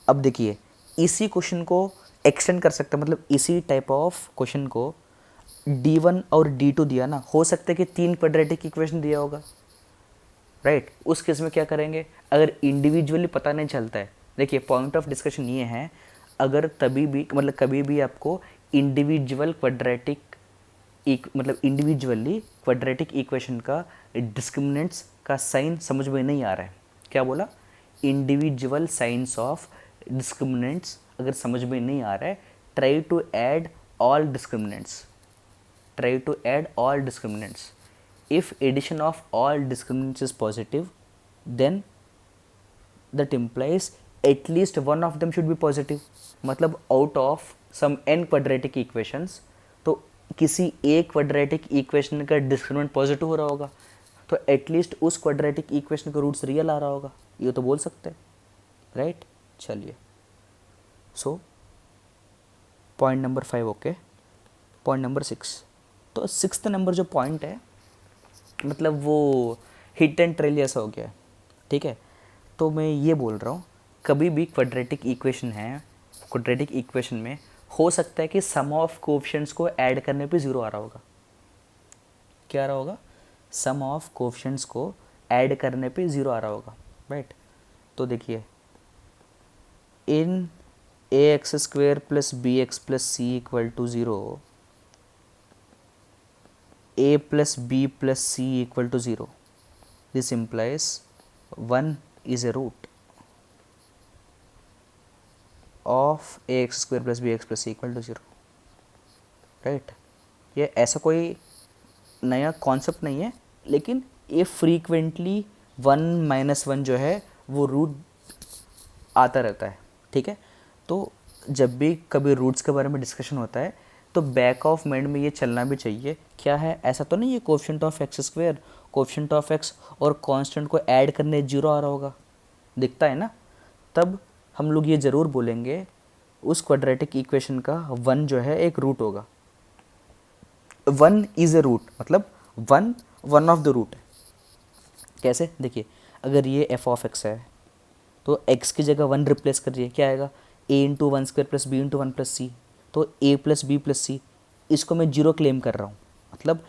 अब देखिए इसी क्वेश्चन को एक्सटेंड कर सकते हैं, मतलब इसी टाइप ऑफ क्वेश्चन को d1 और d2 दिया ना, हो सकता है कि तीन क्वाड्रेटिक इक्वेशन दिया होगा, राइट। उस केस में क्या करेंगे, अगर इंडिविजुअली पता नहीं चलता है, देखिए पॉइंट ऑफ डिस्कशन ये है, अगर तभी भी मतलब कभी भी आपको इंडिविजुअली क्वाड्रेटिक इक्वेशन का डिस्क्रिमिनेंट्स का साइन समझ में नहीं आ रहा है, क्या बोला, इंडिविजुअल साइंस ऑफ डिस्क्रिमिनेंट्स अगर समझ में नहीं आ रहा है, try to add all discriminants, if addition of all discriminants is positive then that implies at least one of them should be positive। मतलब out of some n quadratic equations तो किसी एक क्वाड्रेटिक इक्वेशन का डिस्क्रिमिनेंट पॉजिटिव हो रहा होगा, तो एटलीस्ट उस क्वाड्रेटिक इक्वेशन का रूट्स रियल आ रहा होगा, ये तो बोल सकते हैं, राइट। चलिए, so point number 5 okay. Point number 6, तो 6th नंबर जो पॉइंट है मतलब वो हिट एंड ट्रेल जैसा हो गया है, ठीक है। तो मैं ये बोल रहा हूँ कभी भी क्वाड्रेटिक इक्वेशन है, क्वाड्रेटिक इक्वेशन में हो सकता है कि सम ऑफ कोएफिशिएंट्स को ऐड करने पे ज़ीरो आ रहा होगा। क्या आ रहा होगा? सम ऑफ कोएफिशिएंट्स को ऐड करने पे ज़ीरो आ रहा होगा, राइट। तो देखिए, in ax² plus bx plus C equal to 0, a plus b plus C equal to 0, this implies 1 is a root of ax² plus bx plus C equal to 0, right. ये ऐसा कोई नया कॉन्सेप्ट नहीं है, लेकिन ये फ्रीक्वेंटली 1 - 1 जो है वो रूट आता रहता है, ठीक है। तो जब भी कभी रूट्स के बारे में डिस्कशन होता है तो बैक ऑफ माइंड में ये चलना भी चाहिए, क्या है ऐसा तो नहीं है coefficient of x², coefficient of x और कांस्टेंट को ऐड करने 0 आ रहा होगा, दिखता है ना। तब हम लोग ये ज़रूर बोलेंगे उस क्वाड्रेटिक इक्वेशन का 1 जो है एक रूट होगा। 1 इज़ ए रूट, मतलब 1 वन ऑफ द रूट है। कैसे? देखिए, अगर ये f(x) है तो x की जगह 1 रिप्लेस करिए, क्या आएगा? a into 1² plus b into 1 plus C, तो a plus b plus C, इसको मैं 0 क्लेम कर रहा हूँ, मतलब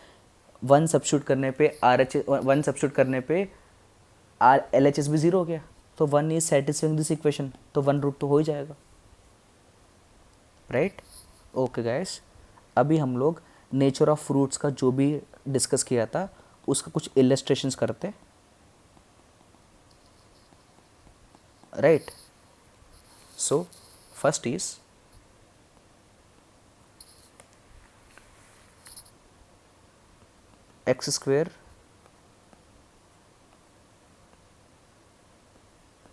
1 सब्स्टिट्यूट करने पे RHS 1 सब्स्टिट्यूट करने पे LHS भी 0 हो गया, तो 1 इज सेटिस्फाइंग दिस इक्वेशन, तो 1 रूट तो हो ही जाएगा, राइट। ओके गाइस, अभी हम लोग नेचर ऑफ फ्रूट्स का जो भी डिस्कस किया था उसका कुछ इलस्ट्रेशंस करते हैं, right. So first is x²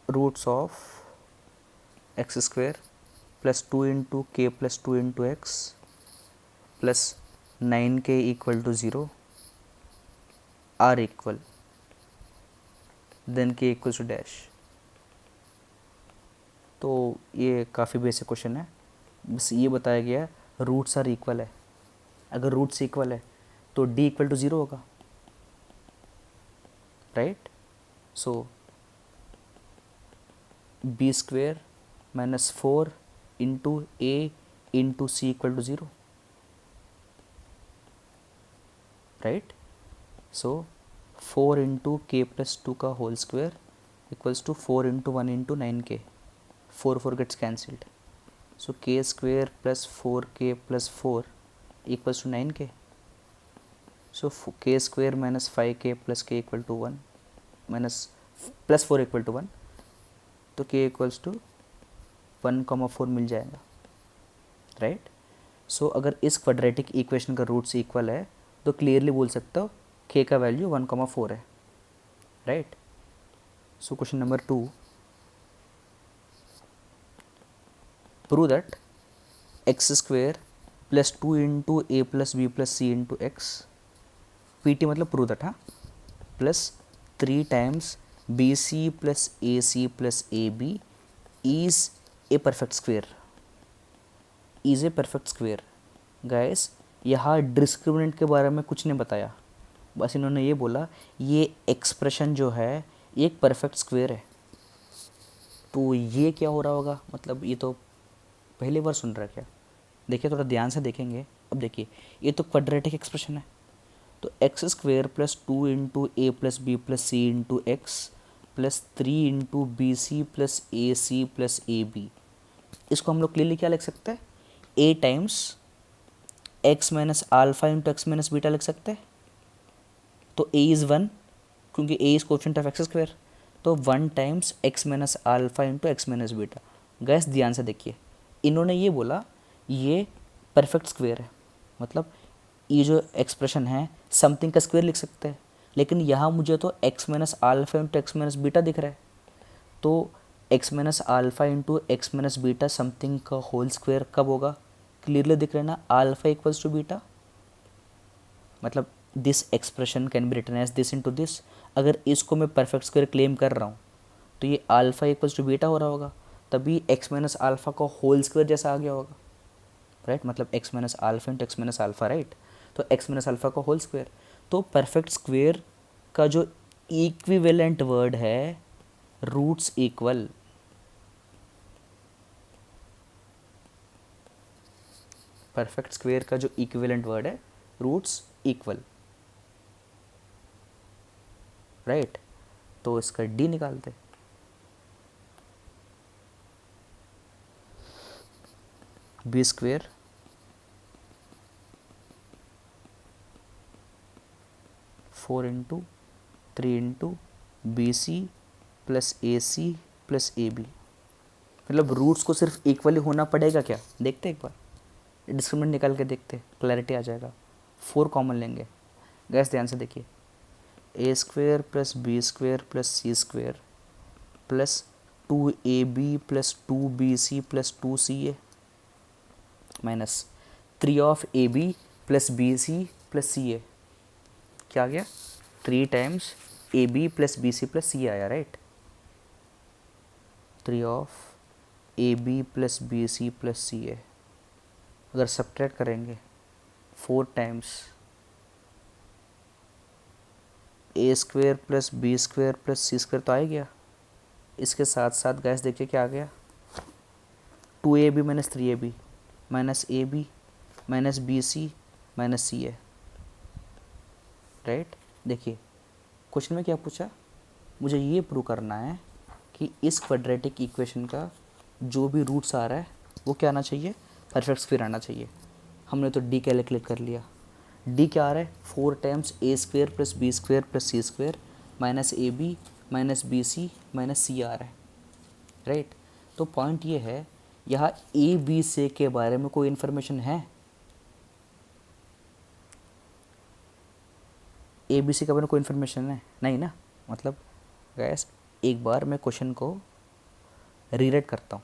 roots of x² plus 2 into k plus 2 into x plus 9k equal to 0 are equal then k equal to dash. तो ये काफ़ी बेसिक क्वेश्चन है, बस ये बताया गया रूट्स आर इक्वल है, अगर रूट्स इक्वल है तो d इक्वल टू 0 होगा, right. So b² minus 4 into a into c equal to 0, right. So 4 into k plus 2 का whole square equals to 4 into 1 into 9k, 4 gets cancelled, so k² plus 4k plus 4 equals to 9k, so k² minus 5k plus k equal to 1 minus plus 4 equal to 1, तो k इक्वल्स टू 1,4 मिल जाएगा, राइट। सो अगर इस क्वाड्रेटिक इक्वेशन का रूट्स इक्वल है तो क्लियरली बोल सकते हो k का वैल्यू 1,4 है, right. So question number 2, prove that x² plus 2 into a plus b plus c into x, PT मतलब प्रूव दैट, हाँ, plus 3 times BC plus AC plus AB is a perfect square, is a perfect square. Guys, यहाँ डिस्क्रिमिनेंट के बारे में कुछ नहीं बताया, बस इन्होंने ये बोला ये एक्सप्रेशन जो है ये एक परफेक्ट स्क्वेयर है। तो ये क्या हो रहा होगा, मतलब ये तो पहली बार सुन रहा है क्या? देखिए, थोड़ा ध्यान से देखेंगे। अब देखिए, ये तो क्वाड्रेटिक एक्सप्रेशन है, तो x² plus 2 into a plus b plus c into x plus 3 into b C plus a c plus a b, इसको हम लोग क्लियरली क्या लिख सकते हैं? a times x minus alpha into x minus beta लिख सकते हैं। तो a इज़ 1 क्योंकि a is coefficient of x², तो 1 times x minus alpha into x minus beta. Gas ध्यान से देखिए, इन्होंने ये बोला ये परफेक्ट स्क्वेयर है, मतलब ये जो एक्सप्रेशन है समथिंग का स्क्वेयर लिख सकते हैं, लेकिन यहाँ मुझे तो x minus alpha into x minus beta दिख रहा है, तो x minus alpha into x minus beta something का होल स्क्वेयर कब होगा? क्लियरली दिख रहा है ना, आल्फा इक्वल्स टू बीटा, मतलब this expression can be written as this into this. अगर इसको मैं परफेक्ट स्क्वायर क्लेम कर रहा हूँ तो ये अल्फ़ा इक्वल्स टू बीटा हो रहा होगा, तभी एक्स माइनस अल्फ़ा का होल स्क्वायर जैसा आ गया होगा, राइट। मतलब x minus alpha into x minus alpha, right. तो एक्स माइनस अल्फ़ा का होल स्क्वायर। तो परफेक्ट स्क्वायर का जो इक्विवेलेंट वर्ड है रूट्स इक्वल। परफेक्ट स्क्वायर का जो इक्विवेलेंट वर्ड है रूट्स इक्वल, राइट। तो इसका डी निकालते, b square four into three into b C plus a c plus a B. मतलब रूट्स को सिर्फ इक्वली होना पड़ेगा क्या, देखते एक बार, डिस्क्रिमिनेंट निकाल के देखते, क्लैरिटी आ जाएगा। फोर कॉमन लेंगे गैस, ध्यान से देखिए, A square plus B square plus C square plus two A B plus two B C plus two C A minus three of A B plus B C plus C A. क्या आ गया, three times A B plus B C plus C आया, right. Three of A B plus B C plus C A. अगर सब्ट्रैक्ट करेंगे four times A square plus B square plus C square तो आ ही गया। इसके साथ साथ गैस देखिए क्या आ गया, two A B minus three a B minus A B minus B C minus c a, right. देखिए क्वेश्चन में क्या पूछा, मुझे ये प्रूव करना है कि इस क्वाड्रेटिक इक्वेशन का जो भी रूट्स आ रहा है वो क्या आना चाहिए, परफेक्ट स्क्वायर आना चाहिए। हमने तो डी कैलकुलेट कर लिया। डी क्या आ रहा है, four times A square plus B square plus C square minus A B minus B C minus C आ रहा है, राइट। तो पॉइंट ये है, यहाँ ए बी से के बारे में कोई इन्फॉर्मेशन है, ए बी सी के बारे में कोई इन्फॉर्मेशन है नहीं ना। मतलब गैस एक बार मैं क्वेश्चन को रीराइट करता हूँ,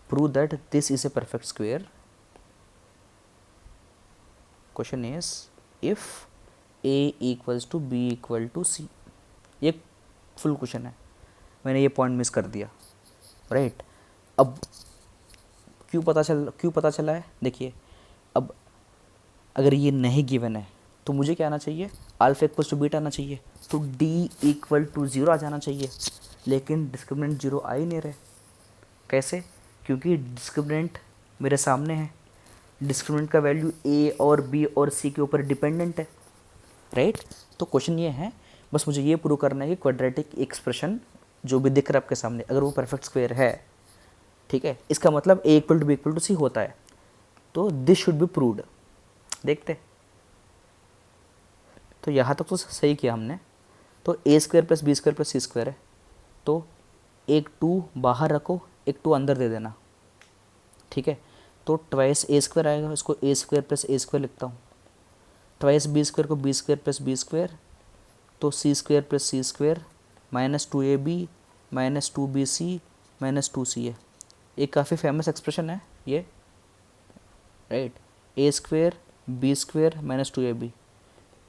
prove that this is a perfect square. Question is if A equals to B equal to C. ये फुल क्वेश्चन है, मैंने ये पॉइंट मिस कर दिया, राइट। अब क्यों पता चला है, देखिए अब अगर ये नहीं गिवन है तो मुझे क्या आना चाहिए, अल्फा इक्वल्स टू बीटा आना चाहिए, तो डी इक्वल टू ज़ीरो आ जाना चाहिए। लेकिन डिस्क्रिमिनेंट जीरो आ ही नहीं रहे, कैसे, क्योंकि डिस्क्रिमिनेंट मेरे सामने है, डिस्क्रिमिनेंट का वैल्यू ए और बी और सी के ऊपर डिपेंडेंट है, राइट। तो क्वेश्चन ये है, बस मुझे ये प्रूव करना है कि क्वाड्रेटिक एक्सप्रेशन जो भी दिख रहा है आपके सामने अगर वो परफेक्ट स्क्वायर है, ठीक है, इसका मतलब A equal to B equal to C होता है, तो दिस शुड बी प्रूव्ड। देखते, तो यहाँ तक तो सही किया हमने। तो A square plus B square plus C square है, तो एक टू बाहर रखो, एक टू अंदर दे देना, ठीक है। तो ट्वाइस ए स्क्वायर आएगा, इसको A square plus A square लिखता हूँ। ट्वाइस बी स्क्वायर को B square plus B square, तो C square plus C square minus two A B minus two B C minus two C A. एक काफ़ी फेमस एक्सप्रेशन है ये, right. A square B square minus two A B,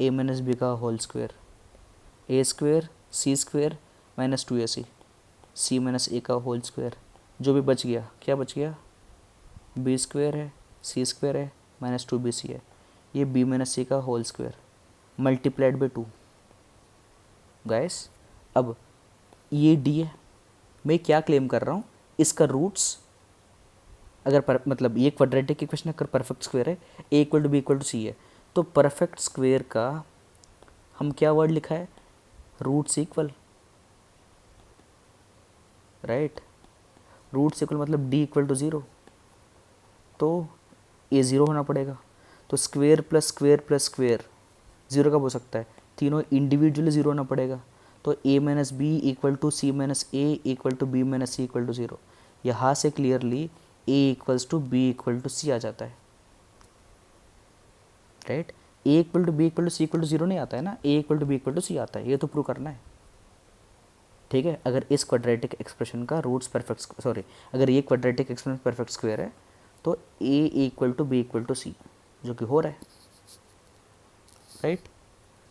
A minus B का whole square, A square C square minus two A C, C minus ए का होल स्क्वायर। जो भी बच गया, क्या बच गया, बी स्क्वायर है सी स्क्वायर है माइनस टू बी सी है, ये बी माइनस सी का whole square multiplied by two. Guys अब ये डी है, मैं क्या क्लेम कर रहा हूँ, इसका रूट्स अगर मतलब ये क्वाड्रेटिक इक्वेशन अगर परफेक्ट स्क्वायर है, A equal to B equal to C है, तो परफेक्ट स्क्वायर का हम क्या वर्ड लिखा है, roots equal, right. Roots equal मतलब डी इक्वल टू ज़ीरो, तो ए ज़ीरो होना पड़ेगा। तो square plus square plus square zero कब हो सकता है, तीनों इंडिविजुअली ज़ीरो होना पड़ेगा। तो A minus B equal to C minus A equal to B minus C equal to zero. यहाँ से clearly A equals to B equal to C आ जाता है, right. A equal to B equal to C equal to zero नहीं आता है ना, A equal to B equal to C आता है, ये तो प्रूव करना है, ठीक है। अगर इस क्वाड्रेटिक एक्सप्रेशन का रूट्स परफेक्ट, सॉरी, अगर ये क्वाड्रेटिक एक्सप्रेशन परफेक्ट स्क्वायर है तो A equal to B equal to C, जो कि हो रहा है। राइट।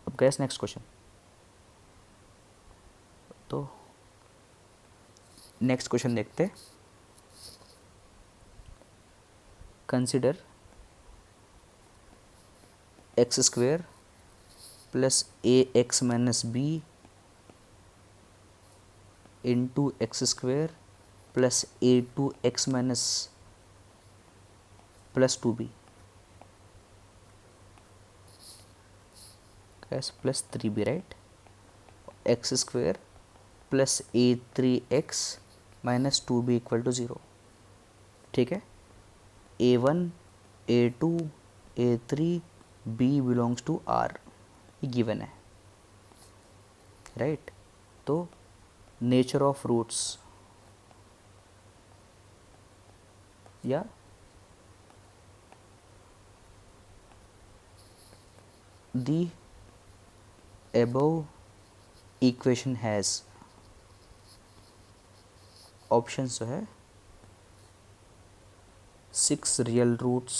अब गैस नेक्स्ट क्वेश्चन। तो नेक्स्ट क्वेश्चन देखते। Consider X square plus A X minus B into X square plus A two X minus plus two B plus three B, right. X square plus A three X minus two B equal to zero, ठीक है। A one, A two, A three, B belongs to R, ये गिवन है, राइट। तो नेचर ऑफ रूट्स या the above equation has options जो है 6 real roots,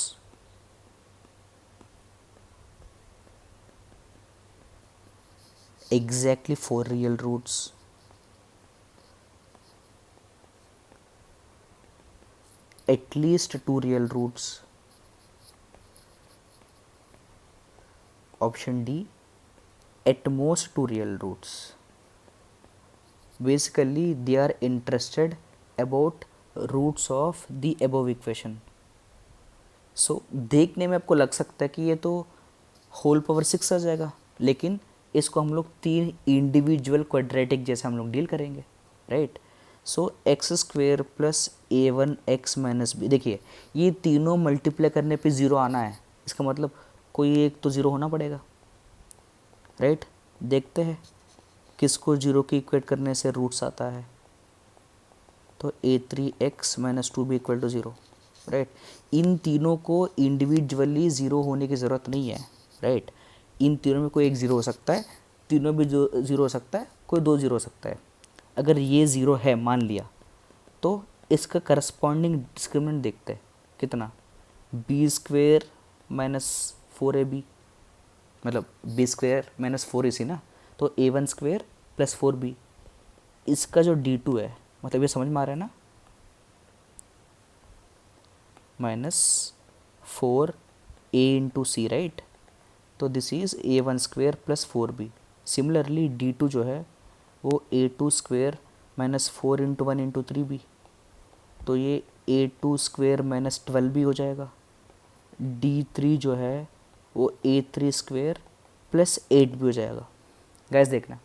exactly 4 real roots, at least 2 real roots, option D at most 2 real roots. Basically they are interested about roots of the above equation. So देखने में आपको लग सकता है कि ये तो होल पावर 6 आ जाएगा, लेकिन इसको हम लोग 3 इंडिविजुअल क्वाड्रेटिक जैसे हम लोग डील करेंगे, राइट। सो एक्स स्क्वेयर प्लस ए वन एक्स माइनस बी, देखिए ये तीनों मल्टीप्लाई करने पे ज़ीरो आना है, इसका मतलब कोई एक तो ज़ीरो होना पड़ेगा, राइट। देखते हैं किसको ज़ीरो की इक्वेट करने से रूट्स आता है। तो A three X minus two B equal to zero, right. इन तीनों को इंडिविजुअली ज़ीरो होने की ज़रूरत नहीं है, राइट। इन तीनों में कोई एक ज़ीरो हो सकता है, तीनों भी जो ज़ीरो हो सकता है, कोई दो ज़ीरो हो सकता है। अगर ये ज़ीरो है मान लिया तो इसका करस्पॉन्डिंग डिस्क्रिमिनेंट देखते हैं कितना, B square minus four A B, मतलब बी स्क्वेयर माइनस फोर इसी ना, तो A one square plus four B. इसका जो डी टू है, मतलब ये समझ में आ रहा है ना, minus four A into C, right. तो this is A one square plus four B. Similarly D two जो है वो A two square minus four into one into three B, तो ये A two square minus twelve भी हो जाएगा। डी थ्री जो है वो A three square plus eight भी हो जाएगा। गैस देखना,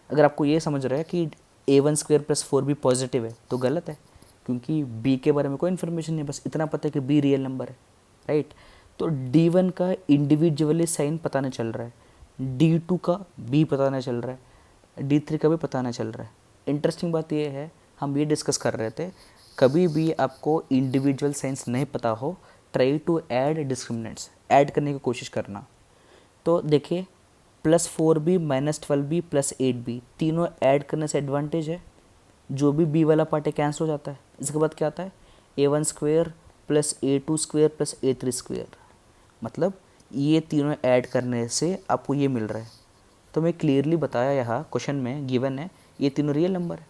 अगर आपको ये समझ रहा है कि A one square plus four B positive है तो गलत है, क्योंकि बी के बारे में कोई इन्फॉर्मेशन नहीं, बस इतना पता है कि बी रियल नंबर है, राइट। तो डी वन का इंडिविजुअली साइन पता नहीं चल रहा है, डी टू का भी पता नहीं चल रहा है, डी थ्री का भी पता नहीं चल रहा है। इंटरेस्टिंग बात ये है, हम ये डिस्कस कर रहे थे, कभी भी आपको इंडिविजुअल साइंस नहीं पता हो, try to add discriminants, add करने की कोशिश करना। तो देखिए plus four b minus twelve b plus eight b, तीनों ऐड करने से एडवांटेज है, जो भी बी वाला पार्ट है कैंसिल हो जाता है। इसके बाद क्या आता है, A one square plus A two square plus A three square, मतलब ये तीनों ऐड करने से आपको ये मिल रहा है। तो मैं क्लियरली बताया यहाँ क्वेश्चन में गिवन है ये तीनों रियल नंबर है,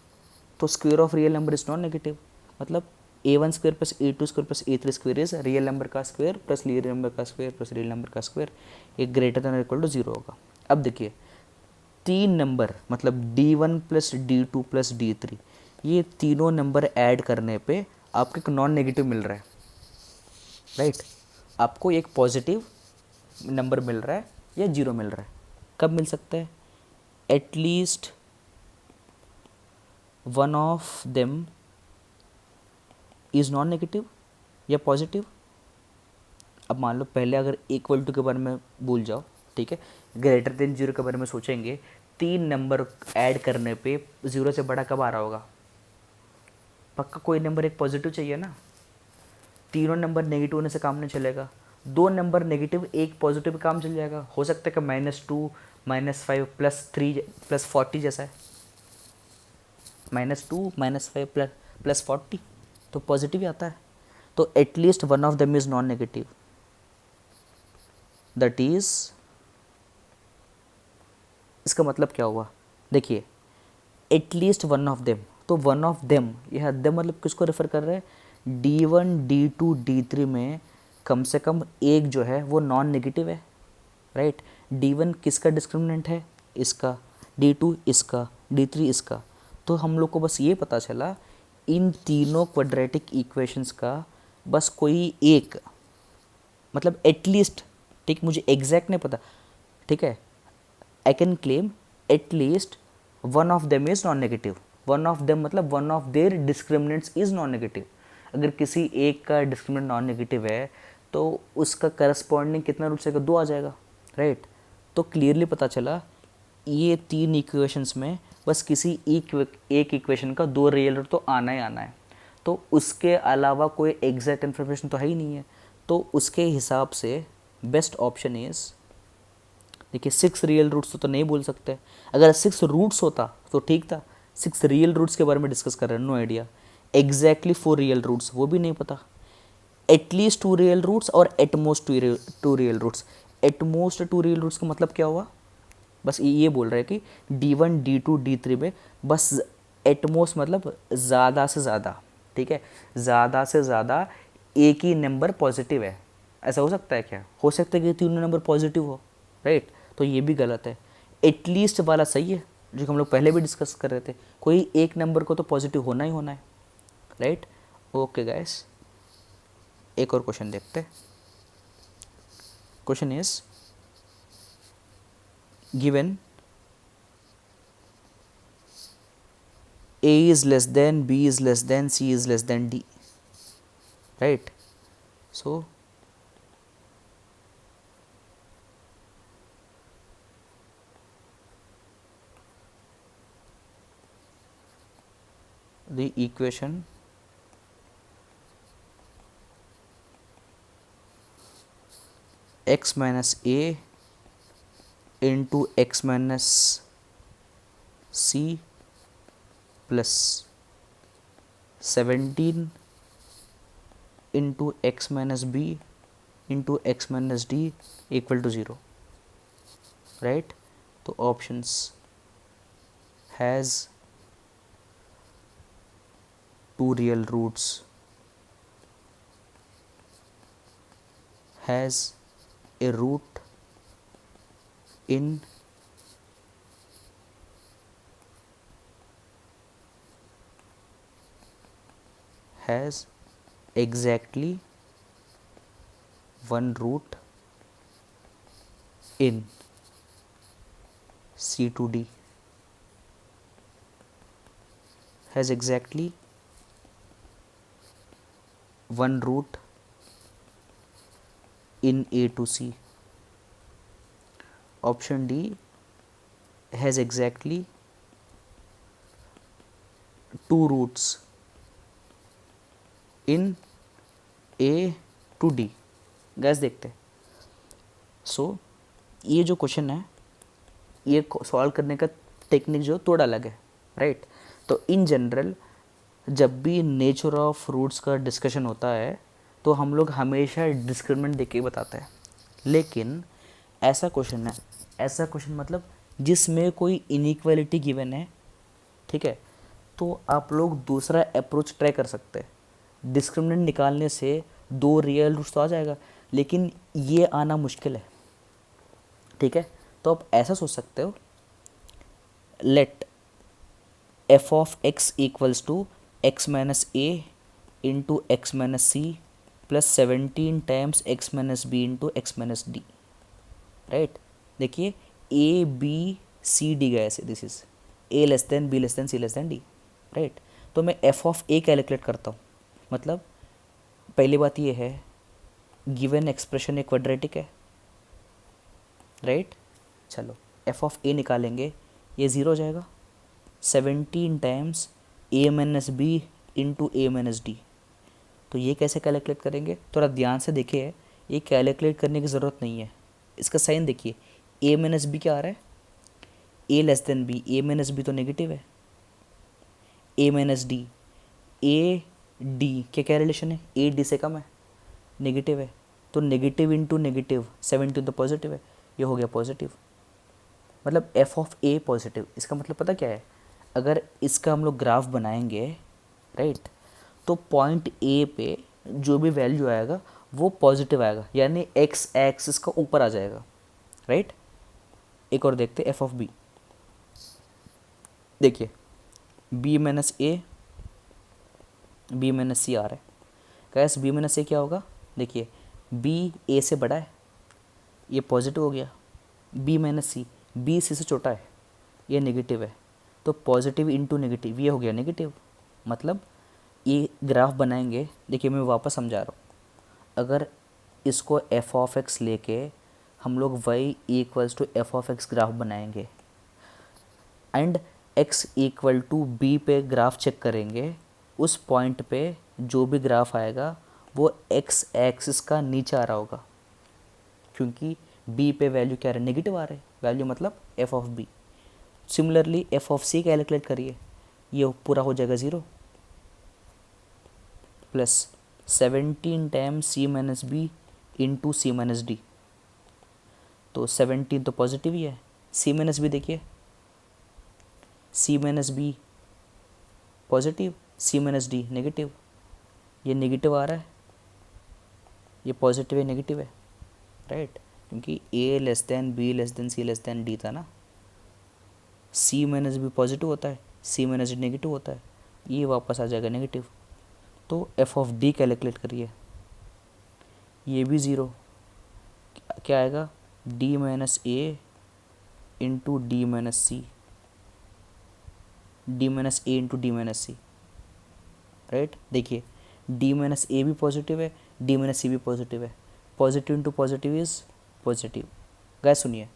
तो square of real number is non negative, मतलब A one square plus A two square plus A three square is real number का स्क्वेयर प्लस रियल नंबर का स्क्वेयर प्लस रियल नंबर का स्क्वेयर, ये greater than equal to zero होगा। अब देखिए तीन नंबर मतलब D one plus D two plus D three, ये तीनों नंबर ऐड करने पे आपको एक नॉन नेगेटिव मिल रहा है, राइट। आपको एक पॉजिटिव नंबर मिल रहा है या जीरो मिल रहा है। कब मिल सकता है, at least one of them is non negative या पॉजिटिव। अब मान लो पहले अगर इक्वल टू के बारे में भूल जाओ, ठीक है, ग्रेटर देन जीरो के बारे में सोचेंगे, तीन नंबर ऐड करने पे जीरो से बड़ा कब आ रहा होगा, पक्का कोई नंबर एक पॉजिटिव चाहिए ना। तीनों नंबर नेगेटिव होने से काम नहीं चलेगा, दो नंबर नेगेटिव एक पॉजिटिव काम चल जाएगा। हो सकता है कि minus two minus five plus three plus forty जैसा है, minus to minus five plus forty तो पॉजिटिव ही आता है। तो at least one of them is non negative, that is इसका मतलब क्या हुआ, देखिए एटलीस्ट वन ऑफ देम, तो वन ऑफ देम, यह देम मतलब किसको रेफर कर रहे हैं, D1 D2 D3 में कम से कम एक जो है वो नॉन नेगेटिव है, राइट। D1 किसका डिस्क्रिमिनेंट है, इसका, D2 इसका, D3 इसका। तो हम लोग को बस ये पता चला इन तीनों क्वाड्रेटिक इक्वेशंस का बस कोई एक, मतलब एटलीस्ट, ठीक, मुझे एग्जैक्ट नहीं पता, ठीक है, I can claim at least one of them is non negative, one of them मतलब one of their discriminants is non negative. अगर किसी एक का डिस्क्रिमिनेंट नॉन नेगेटिव है तो उसका करस्पॉन्डिंग कितना रूट से 2 आ जाएगा, राइट। तो क्लियरली पता चला ये तीन इक्वेशंस में बस किसी एक इक्वेशन का 2 रियल रूट तो आना ही आना है, तो उसके अलावा कोई एग्जैक्ट इन्फॉर्मेशन तो है ही नहीं है। तो उसके हिसाब से बेस्ट ऑप्शन इज़, देखिए 6 रियल रूट्स तो नहीं बोल सकते, अगर 6 रूट्स होता तो ठीक था, 6 रियल रूट्स के बारे में डिस्कस कर रहे हैं, no idea. Exactly 4 real roots वो भी नहीं पता, एटलीस्ट 2 रियल रूट्स और at most 2 real roots. At most 2 real roots का मतलब क्या हुआ, बस ये बोल रहे हैं कि D1 D2 D3 में बस एटमोस्ट मतलब ज़्यादा से ज़्यादा, ठीक है, ज़्यादा से ज़्यादा एक ही नंबर पॉजिटिव है। ऐसा हो सकता है क्या, हो सकता है कि तीनों नंबर पॉजिटिव हो, राइट। तो ये भी गलत है, एटलीस्ट वाला सही है जो हम लोग पहले भी डिस्कस कर रहे थे, कोई एक नंबर को तो पॉजिटिव होना ही होना है, राइट। ओके गाइस, एक और क्वेश्चन देखते हैं। Question is given A is less than, B is less than, C is less than D, right? So the equation x minus a into x minus c plus 17 into x minus b into x minus d equal to 0, right? तो options has 2 real roots, has a root in has exactly one root in C to D, has exactly one root in A to C. Option D has exactly 2 roots in A to D. Gas देखते हैं। सो ये जो क्वेश्चन है ये सॉल्व करने का टेक्निक जो थोड़ा अलग है, राइट। तो इन जनरल जब भी नेचर ऑफ रूट्स का डिस्कशन होता है तो हम लोग हमेशा डिस्क्रिमिनेंट देके बताते हैं, लेकिन ऐसा क्वेश्चन है, ऐसा क्वेश्चन मतलब जिसमें कोई इनइक्वालिटी गिवन है, ठीक है, तो आप लोग दूसरा अप्रोच ट्राई कर सकते हैं। डिस्क्रिमिनेंट निकालने से 2 रियल रूट्स तो आ जाएगा, लेकिन ये आना मुश्किल है, ठीक है। तो आप ऐसा सोच सकते हो, late f of x equals to x minus a into x minus c plus 17 times x minus b into x minus d, right. देखिए a b c d गया ऐसे, this is a less then b less than c less than d, right. तो मैं f of a कैलकुलेट करता हूँ, मतलब पहली बात ये है गिवन एक्सप्रेशन एक क्वाड्रेटिक है, राइट। चलो f of a निकालेंगे, ये 0 हो जाएगा, 17 times a minus B into a minus D. तो ये कैसे कैलकुलेट करेंगे, थोड़ा ध्यान से देखिए, ये कैलकुलेट करने की ज़रूरत नहीं है। इसका साइन देखिए, a माइनस बी क्या आ रहा है, a less than b, a minus b तो नेगेटिव है, a minus d, a d क्या क्या रिलेशन है, ए डी से कम है, नेगेटिव है, तो नेगेटिव इंटू नेगेटिव 17 तो पॉजिटिव है, ये हो गया पॉजिटिव, मतलब एफ ऑफ ए पॉजिटिव, इसका मतलब पता क्या है, अगर इसका हम लोग ग्राफ बनाएंगे राइट, तो पॉइंट ए पे जो भी वैल्यू आएगा वो पॉजिटिव आएगा, यानी एक्स एक्सिस का ऊपर आ जाएगा राइट। एक और देखते एफ ऑफ बी, देखिए बी माइनस ए, बी माइनस सी आ रहा है, कैसे बी माइनस ए क्या होगा, देखिए बी ए से बड़ा है, ये पॉजिटिव हो गया, बी माइनस सी, बी सी से छोटा है, ये नेगेटिव है, तो पॉजिटिव इंटू नेगेटिव ये हो गया नेगेटिव। मतलब ये ग्राफ बनाएंगे, देखिए मैं वापस समझा रहा हूँ, अगर इसको एफ ऑफ एक्स लेके हम लोग Y equals to F of X graph बनाएंगे and x equal to B पे ग्राफ चेक करेंगे, उस पॉइंट पे जो भी ग्राफ आएगा वो x एक्सिस का नीचे आ रहा होगा, क्योंकि b पे वैल्यू क्या आ रहा है, नेगेटिव आ रहा है, वैल्यू मतलब f of b। Similarly f of c calculate करिए, ये पूरा हो जाएगा 0 plus 17 time c minus B into C minus D, तो 17 तो पॉजिटिव ही है, c माइनस बी देखिए, C minus B positive, C minus D negative, ये नेगेटिव आ रहा है, ये पॉजिटिव है नेगेटिव है राइट, क्योंकि A less than B less than C less than D था ना, सी माइनस बी पॉजिटिव होता है, सी माइनस डी नेगेटिव होता है, ये वापस आ जाएगा नेगेटिव। तो एफ ऑफ डी कैलकुलेट करिए, ये भी ज़ीरो, क्या आएगा, d minus a into d minus c, d minus a into d minus c right. देखिए डी माइनस ए भी पॉजिटिव है, डी माइनस सी भी पॉजिटिव है, positive into positive is positive. Guys सुनिए,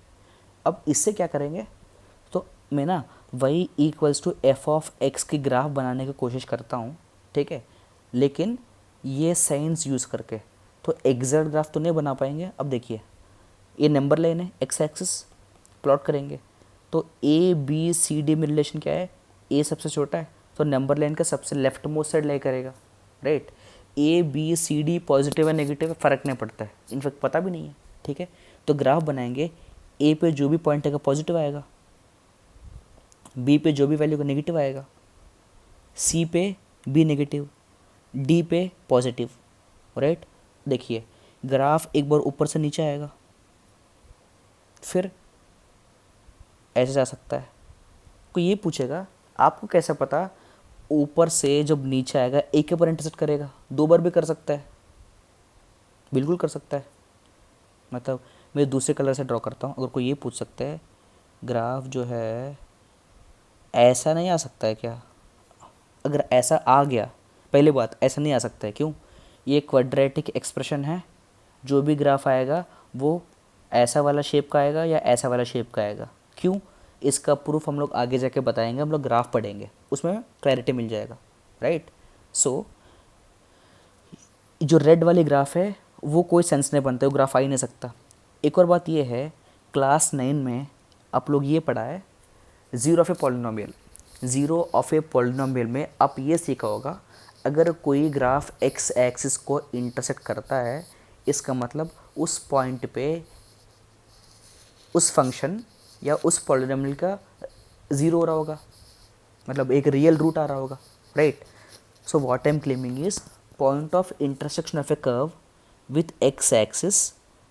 अब इससे क्या करेंगे, तो मैं ना वही equals to F of x की ग्राफ बनाने की कोशिश करता हूँ, ठीक है, लेकिन ये साइंस यूज़ करके, तो एग्जैक्ट ग्राफ तो नहीं बना पाएंगे। अब देखिए ये नंबर लाइन है, एक्स एक्सिस प्लॉट करेंगे, तो ए बी सी डी में रिलेशन क्या है, ए सबसे छोटा है तो नंबर लाइन का सबसे लेफ्ट मोस्ट साइड लाई करेगा right. A B c d positive है नेगेटिव है फ़र्क नहीं पड़ता है, इनफैक्ट पता भी नहीं है, ठीक है। तो ग्राफ बनाएंगे, ए पे जो भी पॉइंट आएगा पॉजिटिव आएगा, बी पे जो भी वैल्यू का नेगेटिव आएगा, सी पे बी नेगेटिव, डी पे पॉजिटिव राइट। देखिए ग्राफ एक बार ऊपर से नीचे आएगा, फिर ऐसे जा सकता है। कोई ये पूछेगा आपको कैसे पता ऊपर से जब नीचे आएगा एक के ऊपर इंटरसेक्ट करेगा, 2 बार भी कर सकता है, बिल्कुल कर सकता है। मतलब मैं दूसरे कलर से ड्रॉ करता हूँ, अगर कोई ये पूछ सकता है ग्राफ जो है ऐसा नहीं आ सकता है क्या, अगर ऐसा आ गया, पहली बात ऐसा नहीं आ सकता है, क्यों, ये क्वाड्रेटिक एक्सप्रेशन है, जो भी ग्राफ आएगा वो ऐसा वाला शेप का आएगा या ऐसा वाला शेप का आएगा, क्यों, इसका प्रूफ हम लोग आगे जाके बताएंगे, हम लोग ग्राफ पढ़ेंगे उसमें क्लैरिटी मिल जाएगा राइट। सो जो रेड वाली ग्राफ है वो कोई सेंस नहीं बनता, वो ग्राफ आ ही नहीं सकता। एक और बात ये है, क्लास 9 में आप लोग ये पढ़ा है zero of a polynomial, zero of a polynomial में आप ये सीखा होगा, अगर कोई ग्राफ एक्स एक्सिस को इंटरसेक्ट करता है, इसका मतलब उस पॉइंट पे उस फंक्शन या उस पॉलिनोमियल का ज़ीरो हो रहा होगा, मतलब एक रियल रूट आ रहा होगा right. So what I am claiming is point of intersection of a curve with x axis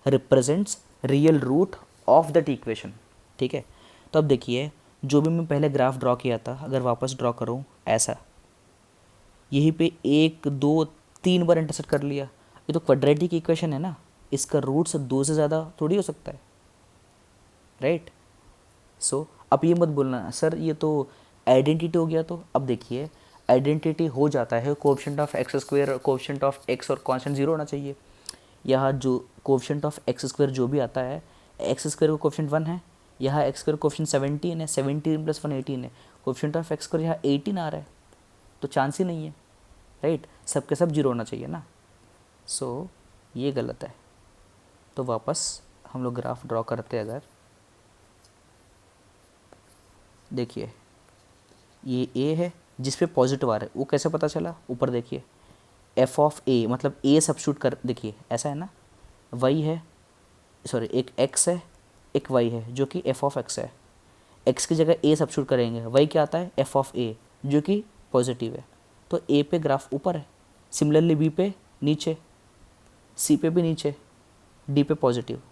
represents real root of that equation, ठीक है। तो अब देखिए जो भी मैं पहले ग्राफ ड्रॉ किया था, अगर वापस ड्रॉ करूँ ऐसा, यहीं पे 1 2 3 बार इंटरसेक्ट कर लिया, ये तो क्वाड्रेटिक इक्वेशन है ना, इसका रूट से 2 से ज़्यादा थोड़ी हो सकता है राइट। सो अब ये मत बोलना सर ये तो आइडेंटिटी हो गया, तो अब देखिए आइडेंटिटी हो जाता है coefficient of x square, coefficient of x और कांस्टेंट 0 होना चाहिए। यहाँ जो कोएफिशिएंट ऑफ एक्स स्क्वायर जो भी आता है, एक्स स्क्वायर का कोएफिशिएंट 1 है, यहाँ एक्स स्क्वायर कोएफिशिएंट 17 है, 17 + 1 18 है, कोएफिशिएंट ऑफ एक्स स्क्वायर यहाँ 18 आ रहा है, तो चांस ही नहीं है राइट, सब के सब 0 होना चाहिए ना। सो ये गलत है। तो वापस हम लोग ग्राफ ड्रॉ करते हैं, अगर देखिए ये ए है जिस पे पॉजिटिव आ रहा है, वो कैसे पता चला, ऊपर देखिए एफ ऑफ ए, मतलब ए सब्स्टिट्यूट कर, देखिए ऐसा है ना, वाई है, सॉरी एक एक्स है एक वाई है जो कि एफ ऑफ एक्स है, एक्स की जगह ए सब्स्टिट्यूट करेंगे, वही क्या आता है एफ ऑफ ए, जो कि पॉजिटिव है। तो ए पे ग्राफ ऊपर है, सिमिलरली बी पे नीचे, सी पे भी नीचे, डी पे पॉजिटिव,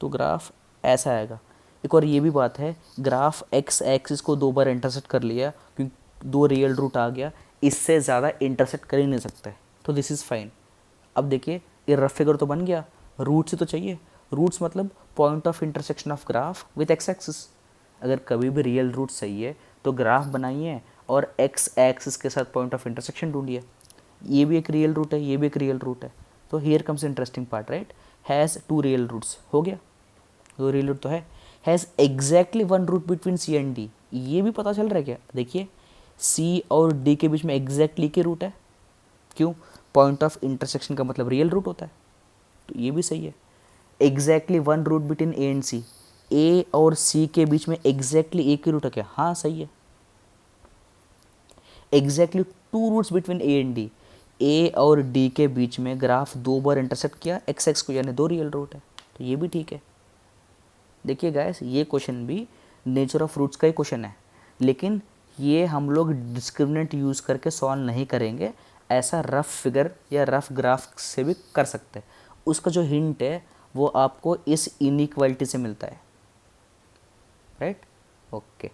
तो ग्राफ ऐसा आएगा। एक और ये भी बात है, ग्राफ एक्स एक्सिस को 2 बार इंटरसेक्ट कर लिया क्योंकि 2 रियल रूट आ गया, इससे ज़्यादा इंटरसेक्ट कर ही नहीं सकते, तो दिस इज़ फाइन। अब देखिए ये रफ फिगर तो बन गया, रूट्स ही तो चाहिए। रूट्स मतलब point of intersection of graph with x axis. अगर कभी भी रियल रूट सही है तो ग्राफ बनाइए और एक्स एक्सिस के साथ पॉइंट ऑफ इंटरसेक्शन ढूंढिए। ये भी एक रियल रूट है, ये भी एक रियल रूट है, तो here comes interesting part, right. Has 2 real roots, हो गया, 2 रियल रूट तो है। Has exactly 1 root between c and d, ये भी पता चल रहा है क्या, देखिए सी और डी के बीच में एग्जैक्टली के रूट है, क्यों, पॉइंट ऑफ इंटरसेक्शन का मतलब रियल रूट होता है, तो ये भी सही है। Exactly 1 root between A and C, A और सी के बीच में एग्जैक्टली एक ही रूट है क्या, हाँ सही है। Exactly 2 roots between A and D, A और डी के बीच में ग्राफ 2 बार इंटरसेक्ट किया एक्स एक्स को, यानी 2 रियल रूट है, तो ये भी ठीक है। देखिए गाइस, ये क्वेश्चन भी नेचर ऑफ रूट्स का ही क्वेश्चन है, लेकिन ये हम लोग डिस्क्रिमिनेंट यूज़ करके सॉल्व नहीं करेंगे, ऐसा रफ फिगर या रफ ग्राफ से भी कर सकते हैं। उसका जो हिंट है वो आपको इस इनइक्वालिटी से मिलता है, राइट। ओके।